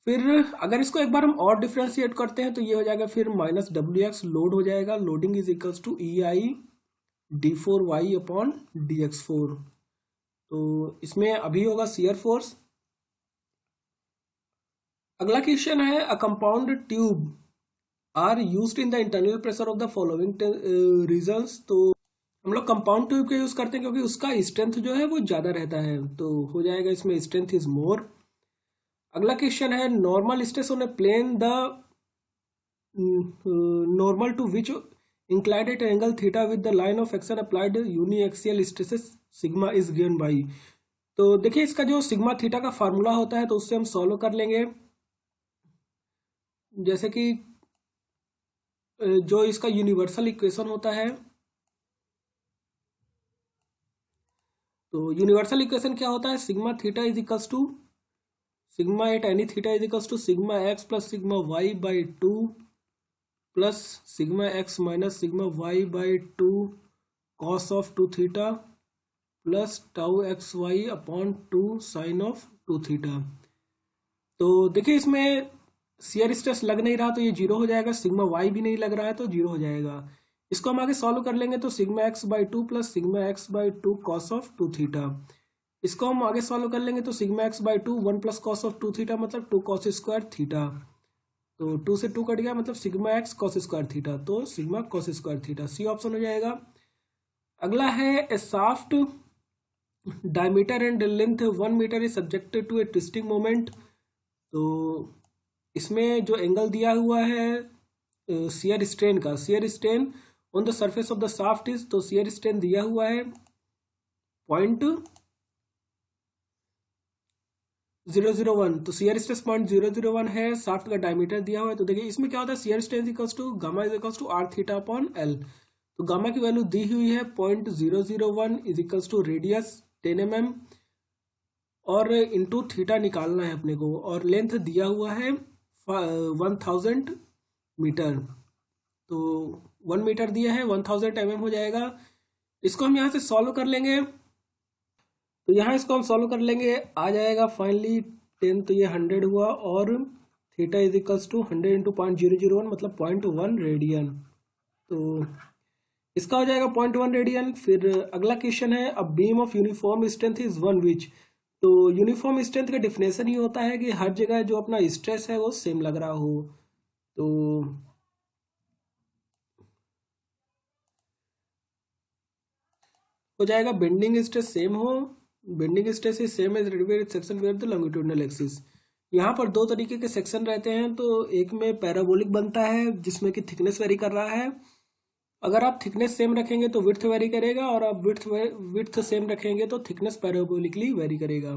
फिर अगर इसको एक बार हम और डिफ्रेंशिएट करते हैं तो ये हो जाएगा फिर माइनस WX लोड हो जाएगा, loading is equals to EI d4y upon dx4, तो इसमें अभी होगा शियर फोर्स। अगला क्वेश्चन है a compound tube are used in the internal pressure of the following reasons. तो हम लोग कंपाउंड ट्यूब के यूज करते हैं क्योंकि उसका स्ट्रेंथ जो है वो ज्यादा रहता है, तो हो जाएगा इसमें स्ट्रेंथ इज मोर। अगला क्वेश्चन है normal stress on a plane the normal to which inclined at angle theta with the line of action applied uniaxial stresses sigma is given by। तो देखिए इसका जो सिग्मा थीटा का formula होता है तो उससे हम सॉल्व कर लेंगे। जैसे कि जो इसका यूनिवर्सल इक्वेशन होता है, तो यूनिवर्सल इक्वेशन क्या होता है, sigma theta is equals to sigma at any theta is equals to sigma X plus sigma Y by 2 plus sigma X minus sigma Y by 2 cos of 2 theta plus tau X Y upon 2 sine of 2 theta. तो देखिए इसमें shear stress लग नहीं रहा तो ये zero हो जाएगा, सिग्मा वाई भी नहीं लग रहा है तो जीरो हो जाएगा। इसको हम आगे सॉल्व कर लेंगे तो sigma x by 2 plus sigma x by 2 cos of 2 theta, इसको हम आगे सॉल्व कर लेंगे तो sigma x by 2 1 plus cos of 2 theta मतलब 2 कॉस स्क्वायर थीटा, तो 2 से 2 कट गया मतलब sigma x cos square theta, तो sigma cos square theta C option हो जाएगा। अगला है a shaft diameter and length 1 metre is subjected to a twisting moment. तो इसमें जो एंगल दिया हुआ है शियर स्ट्रेन का, shear strain on the surface of the shaft is, तो शियर स्ट्रेन दिया हुआ है 0.001, तो शियर स्ट्रेस 0.001 है, शाफ्ट का डायमीटर दिया हुआ है। तो देखिए इसमें क्या होता है, shear strain equals to gamma is equals to R theta upon L, तो गामा की वैल्यू दी हुई है 0.001 is equals to radius 10 mm और इंटू थीटा निकालना है अपने को, और लेंथ दिया हुआ है 1000 मीटर, तो 1 मीटर दिया है 1000 mm हो जाएगा। इसको हम यहाँ से सॉल्व कर लेंगे, तो यहाँ इसको हम सॉल्व कर लेंगे, आ जाएगा फाइनली 10, तो ये 100 हुआ और theta is equals to 100 into 0.001 मतलब 0.1 रेडियन, तो इसका हो जाएगा 0.1 रेडियन। फिर अगला क्वेश्चन है a beam of uniform strength is one which. तो यूनिफॉर्म स्ट्रेंथ का डिफिनेशन ही होता है कि हर जगह जो अपना स्ट्रेस है वो सेम लग रहा हो, तो हो जाएगा बेंडिंग स्ट्रेस सेम हो, bending stress is same as radial section with the longitudinal axis. यहाँ पर दो तरीके के सेक्शन रहते हैं, तो एक में पैराबोलिक बनता है जिसमें कि थिकनेस वेरी कर रहा है, अगर आप थिकनेस सेम रखेंगे तो विड्थ वेरी करेगा, और आप विड्थ सेम रखेंगे तो थिकनेस पैराबोलिकली वेरी करेगा।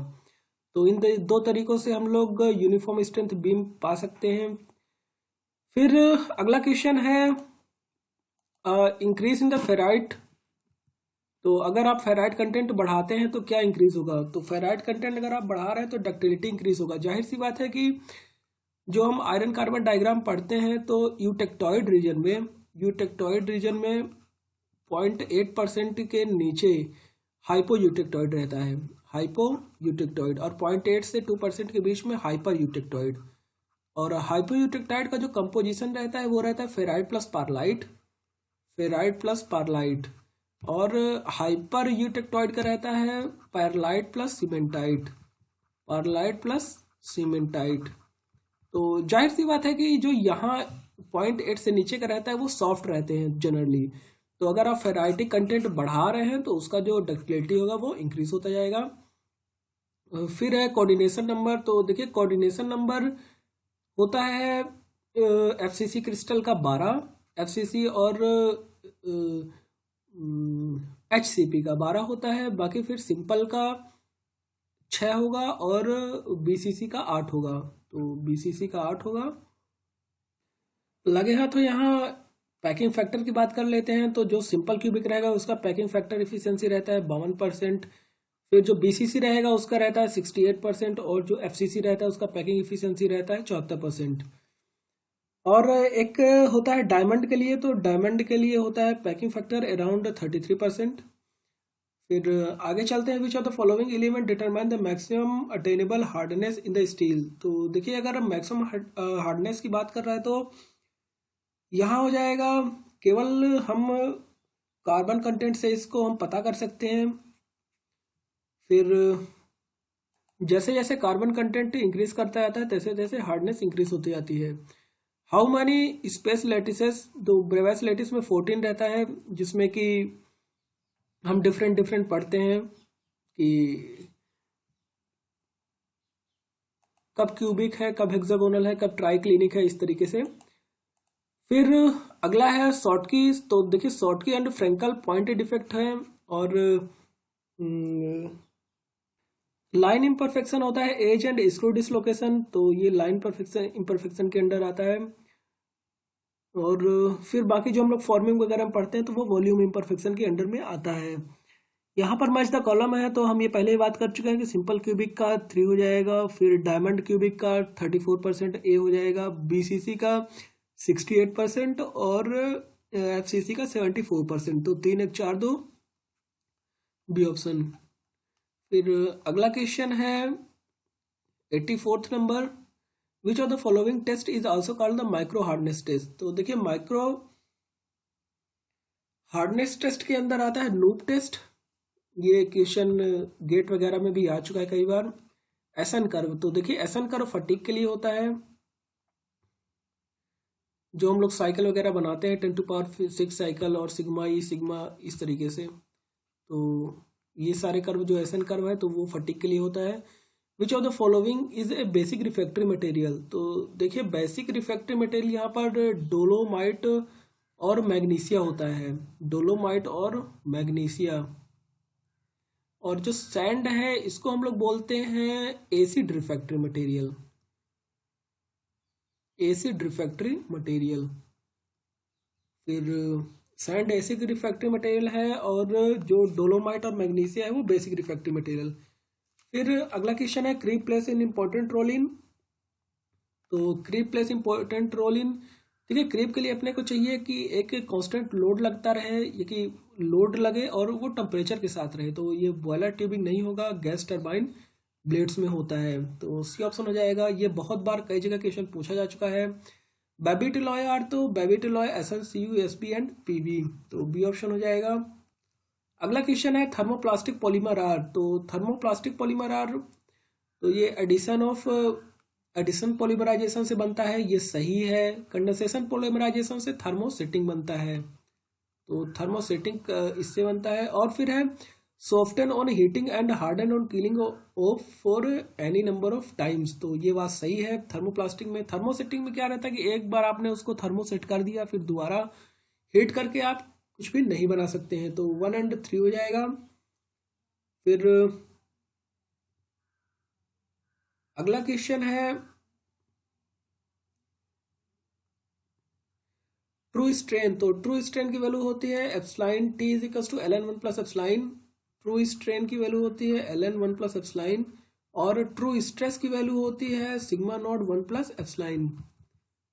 तो इन दो तरीकों से हम लोग यूनिफॉर्म स्ट्रेंथ बीम पा सकते हैं। फिर अगला क्वेश्चन है इंक्रीज इन द फेराइट, तो अगर आप फेराइट कंटेंट बढ़ाते हैं तो क्या इंक्रीज होगा, तो फेराइट कंटेंट अगर आप बढ़ा रहे हैं तो डक्टिलिटी इंक्रीज होगा। जाहिर सी बात है कि जो हम आयरन कार्बन डायग्राम पढ़ते हैं तो यूटेक्टॉइड रीजन में 0.8% के नीचे हाइपो यूटेक्टॉइड रहता है, हाइपो यूटेक्टॉइड, और 0.8 से 2% के बीच में हाइपर यूटेक्टॉइड। और हाइपो यूटेक्टाइड का जो कंपोजिशन रहता है वो रहता है फेराइट प्लस पारलाइट, फेराइट प्लस पारलाइट। और हाइपर यूटेक्टॉइड का रहता है पारलाइट प्लस सीमेंटाइट, पारलाइट प्लस सीमेंटाइट। तो जाहिर सी बात है कि जो यहाँ 0.8 से नीचे का रहता है वो सॉफ्ट रहते हैं जनरली। तो अगर आप फेराइटिक कंटेंट बढ़ा रहे हैं तो उसका जो डक्टिलिटी होगा वो इंक्रीज होता जाएगा। फिर है कोऑर्डिनेशन नंबर, तो देखिए कोऑर्डिनेशन नंबर होता है एफसीसी क्रिस्टल का 12, एफसीसी और एचसीपी का 12 होता है, बाकी फिर सिंपल का 6 होगा और बीसीसी का 8 होगा, तो बीसीसी का 8 होगा। लगे हाथ तो यहाँ पैकिंग फैक्टर की बात कर लेते हैं, तो जो सिंपल क्यूबिक रहेगा उसका पैकिंग फैक्टर इफिशियंसी रहता है 52%, फिर जो बीसीसी रहेगा उसका रहता है 68%, और जो एफसीसी रहता है उसका पैकिंग इफिशियंसी रहता है 74%। और एक होता है डायमंड के लिए, तो डायमंड के लिए होता है पैकिंग फैक्टर अराउंड 33%। फिर आगे चलते हैं, विच of the following element determine the maximum attainable hardness in the steel. तो देखिए अगर हम मैक्सिमम हार्डनेस की बात कर रहे हैं तो यहाँ हो जाएगा, केवल हम कार्बन कंटेंट से इसको हम पता कर सकते हैं। फिर जैसे जैसे कार्बन कंटेंट इंक्रीज करता जाता है तैसे तैसे हार्डनेस इंक्रीज होती जाती है। हाउ मैनी स्पेस लैटिसेस, तो ब्रेवाइस लैटिस में 14 रहता है, जिसमें कि हम डिफरेंट डिफरेंट पढ़ते हैं कि कब क्यूबिक है, कब हेक्सागोनल है, कब ट्राइक्लिनिक है, इस तरीके से। फिर अगला है शॉर्ट की, तो देखिए शॉर्ट की एंड फ्रेंकल पॉइंट डिफेक्ट है, और लाइन इम्परफेक्शन होता है एज एंड स्क्रू डिसलोकेशन, तो ये लाइन परफेक्शन इम्परफेक्शन के अंडर आता है। और फिर बाकी जो हम लोग फॉर्मिंग वगैरह में पढ़ते हैं तो वो वॉल्यूम इम्परफेक्शन के अंडर में आता है। यहाँ पर मैच द कॉलम है, तो हम ये पहले ही बात कर चुके हैं कि सिंपल क्यूबिक का 3 हो जाएगा, फिर डायमंड क्यूबिक का 34% ए हो जाएगा, बीसीसी का 68% और एफसीसी का 74%, तो 3 1 4 2 बी ऑप्शन। फिर अगला क्वेश्चन है 84th नंबर, which of the following test is also called the micro hardness test. तो देखिए माइक्रो हार्डनेस टेस्ट के अंदर आता है लूप टेस्ट, ये क्वेश्चन गेट वगैरह में भी आ चुका है कई बार। एसन कर्व, तो देखिए एसन कर्व फटीक के लिए होता है, जो हम लोग साइकिल वगैरह बनाते हैं 10⁶ साइकिल और सिग्मा ई सिग्मा इस तरीके से, तो ये सारे कर्व जो एसन कर्व है तो वो फटीक के लिए होता है। Which of the following is a basic refractory material, तो देखिए बेसिक रिफ्रैक्टरी मटेरियल यहाँ पर डोलोमाइट और मैग्नीशिया होता है, डोलोमाइट और मैग्नीशिया। और जो सैंड है इसको हम लोग बोलते हैं acid refractory material, acid refractory material. फिर सैंड एसिड रिफ्रैक्टरी मटेरियल है, और जो डोलोमाइट और मैग्नीशिया है वो बेसिक रिफ्रैक्टरी मटेरियल। फिर अगला क्वेश्चन है creep plays in important role in, तो creep plays important role in, देखिए क्रीप के लिए अपने को चाहिए कि एक कांस्टेंट लोड लगता रहे, ये कि लोड लगे और वो टेम्परेचर के साथ रहे, तो ये बॉयलर ट्यूबिंग नहीं होगा, गैस टरबाइन ब्लेड्स में होता है, तो सी ऑप्शन हो जाएगा। ये बहुत बार कई जगह क्वेश्चन पूछा जा चुका है। बेबीटिलॉय आर, तो babbitt alloy SL CU SP and PB, तो बी ऑप्शन हो जाएगा। अगला क्वेश्चन है थर्मोप्लास्टिक पॉलीमर आर, तो थर्मोप्लास्टिक पॉलीमर आर, तो ये एडिशन पॉलीमराइजेशन से बनता है, ये सही है। कंडेंसेशन पॉलीमराइजेशन से थर्मोसेटिंग बनता है, तो थर्मोसेटिंग इससे बनता है। और फिर है soften on heating and harden on cooling of for any number of times, तो ये बात सही है। थर्मोप्लास्टिक में, थर्मोसेटिंग में क्या रहता है कि एक बार आपने उसको थर्मोसेट कर दिया फिर दोबारा हीट करके आप कुछ भी नहीं बना सकते हैं, तो 1 and 3 हो जाएगा। फिर अगला क्वेश्चन है ट्रू स्ट्रेन, तो ट्रू स्ट्रेन की वैल्यू होती है epsilon T is equal to ln 1 plus epsilon. True strain की वैल्यू होती है ln 1 प्लस एप्सिलॉन। और ट्रू स्ट्रेस की वैल्यू होती है सिग्मा नॉट 1 प्लस एप्सिलॉन।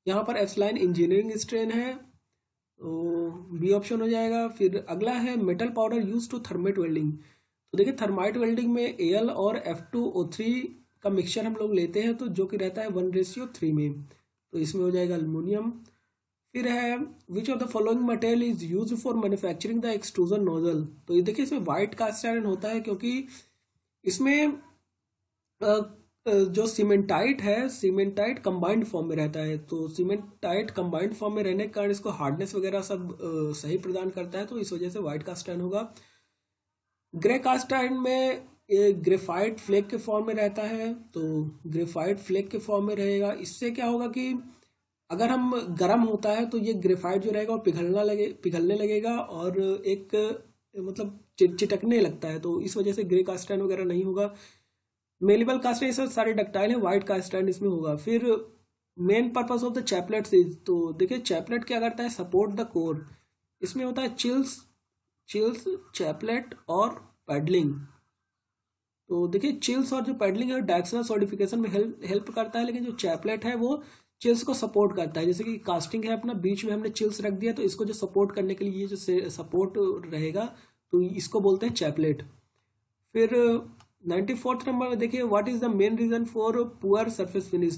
यहाँ पर एप्सिलॉन इंजीनियरिंग स्ट्रेन है, तो बी ऑप्शन हो जाएगा। फिर अगला है metal powder use to thermite welding. तो देखिए थर्माइट वेल्डिंग में Al और F2O3 का मिक्सचर हम लोग लेते हैं, तो जो कि रहता है 1:3 में, तो इसमें हो जाएगा अल्मोनियम। फिर है which of the following material is use for manufacturing the extrusion nozzle. तो ये देखिए इसमें वाइट कास्ट आयरन होता है, क्योंकि इसमें जो सीमेंटाइट है, सीमेंटाइट कंबाइंड फॉर्म में रहता है, तो सीमेंटाइट कंबाइंड फॉर्म में रहने के कारण इसको हार्डनेस वगैरह सब सही प्रदान करता है, तो इस वजह से व्हाइट कास्ट आयरन होगा। ग्रे कास्ट आयरन में ग्रेफाइट फ्लेक के फॉर्म में रहता है, तो ग्रेफाइट फ्लेक के फॉर्म में रहेगा। इससे क्या होगा कि अगर हम गर्म होता है तो ये ग्रेफाइट जो रहेगा वो पिघलने लगेगा और एक मतलब चिटकने लगता है, तो इस वजह से ग्रे कास्ट आयरन वगैरह नहीं होगा। मेलेबल कास्ट आयरन सारे डक्टाइल है, व्हाइट कास्ट आयरन इसमें होगा। फिर main purpose of the chaplets is, तो देखिए चैपलेट क्या करता है, सपोर्ट द कोर। इसमें होता है चिल्स, चैपलेट और पैडलिंग। तो देखिए चिल्स और जो पैडलिंग है डायरेक्शनल सॉलिडिफिकेशन में हेल्प करता है, लेकिन जो चैपलेट है वो चिल्स को सपोर्ट करता है। जैसे कि कास्टिंग है अपना, बीच में हमने चिल्स रख दिया, तो इसको जो सपोर्ट करने के लिए ये जो सपोर्ट रहेगा, तो इसको बोलते हैं चैपलेट। फिर 94th नंबर में देखिए what is the main reason for poor surface finish.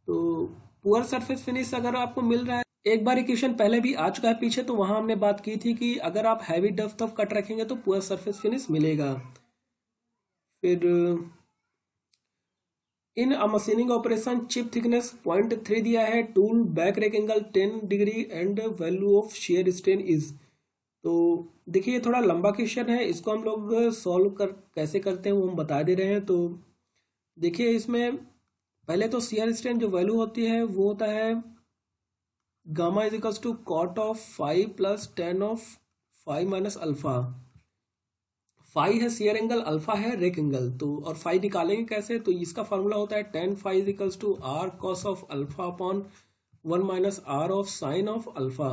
तो पुअर सरफेस फिनिश अगर आपको मिल रहा है, एक बार क्वेश्चन पहले भी आ चुका है पीछे, तो वहां हमने बात की थी कि अगर आप हैवी डेप्थ ऑफ कट रखेंगे तो पुअर सरफेस फिनिश मिलेगा। फिर in a machining operation chip thickness 0.3 दिया है, tool back rake angle 10 degree and value of shear strain is. तो देखिए ये थोड़ा लंबा क्वेश्चन है, इसको हम लोग सॉल्व कर कैसे करते हैं वो हम बता दे रहे हैं। तो देखिए इसमें पहले तो शेयर स्ट्रेन जो वैल्यू होती है वो होता है gamma is equals to cot of 5 plus tan of 5 minus alpha. Phi है शेयर एंगल, अल्फा है रेक एंगल, तो और फाई निकालेंगे कैसे, तो इसका फॉर्मूला होता है tan phi is equals to R cos of alpha upon 1 minus R of sine of alpha.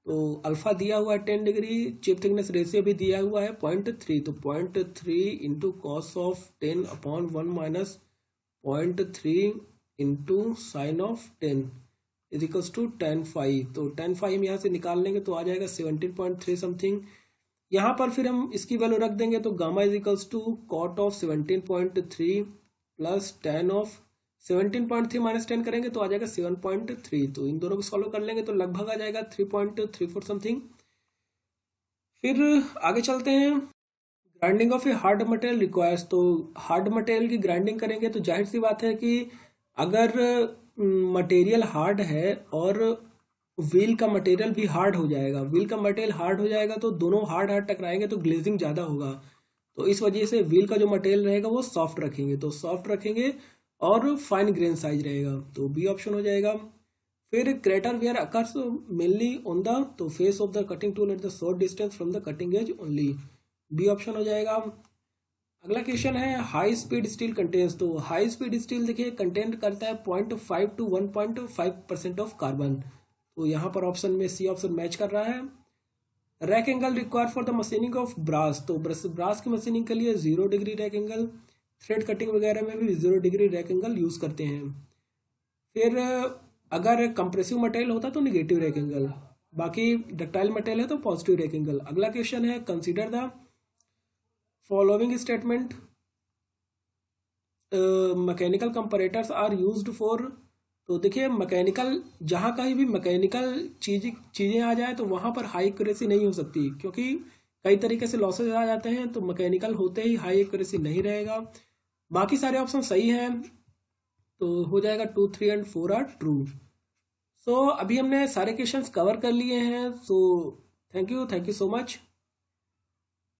तो अल्फा दिया हुआ है 10 डिग्री, चिप थिकनेस रेशियो भी दिया हुआ है 0.3, तो 0.3 into cos of 10 upon 1 minus 0.3 into sine of 10 is equals to 10 phi. तो 10 फाई हम यहाँ से निकाल लेंगे तो आ जाएगा 17.3 समथिंग। यहाँ पर फिर हम इसकी वैल्यू रख देंगे, तो gamma is equals to cot of 17.3 plus tan of 17.3 minus 10 करेंगे तो आ जाएगा 7.3। तो इन दोनों को सॉल्व कर लेंगे तो लगभग आ जाएगा 3.34 समथिंग। फिर आगे चलते हैं, grinding of a hard material requires. तो हार्ड मटेरियल की ग्राइंडिंग करेंगे तो जाहिर सी बात है कि अगर मटेरियल हार्ड है और व्हील का मटेरियल भी हार्ड हो जाएगा, व्हील का मटेरियल हार्ड हो जाएगा तो दोनों हार्ड हार्ड टकराएंगे तो ग्लेजिंग ज़्यादा होगा, तो इस वजह से व्हील का जो मटेरियल रहेगा वो सॉफ्ट रखेंगे, तो सॉफ्ट रखेंगे और फाइन ग्रेन साइज रहेगा, तो बी ऑप्शन हो जाएगा। फिर crater wear occurs mainly on the तो face of the cutting tool at the short distance from the cutting edge only, B option हो जाएगा। अगला क्वेश्चन है हाई स्पीड स्टील कंटेन्स। तो हाई स्पीड स्टील देखिए कंटेंट करता है 0.5 to 1.5% of carbon, तो यहाँ पर ऑप्शन में सी ऑप्शन मैच कर रहा है। Rake angle required for the machining of brass. तो ब्रास की मशीनिंग के लिए 0 degree rake angle, thread cutting वगैरह में भी 0 डिग्री रैक एंगल यूज करते हैं। फिर अगर कंप्रेसिव मटेरियल होता तो निगेटिव रैक एंगल, बाकी डक्टाइल मटेरियल है तो पॉजिटिव रैक एंगल। अगला क्वेश्चन है consider the following statement, mechanical comparators are used for. तो देखिए मैकेनिकल, जहाँ कहीं भी मैकेनिकल चीज़ें आ जाए तो वहाँ पर हाई एक्यूरेसी नहीं हो सकती, क्योंकि कई तरीके से लॉसेज आ जाते हैं, तो मैकेनिकल होते ही हाई एक्यूरेसी नहीं रहेगा। बाकी सारे ऑप्शन सही हैं, तो हो जाएगा 2, 3 एंड 4 आर ट्रू। सो अभी हमने सारे क्वेश्चंस कवर कर लिए हैं, so thank you so much.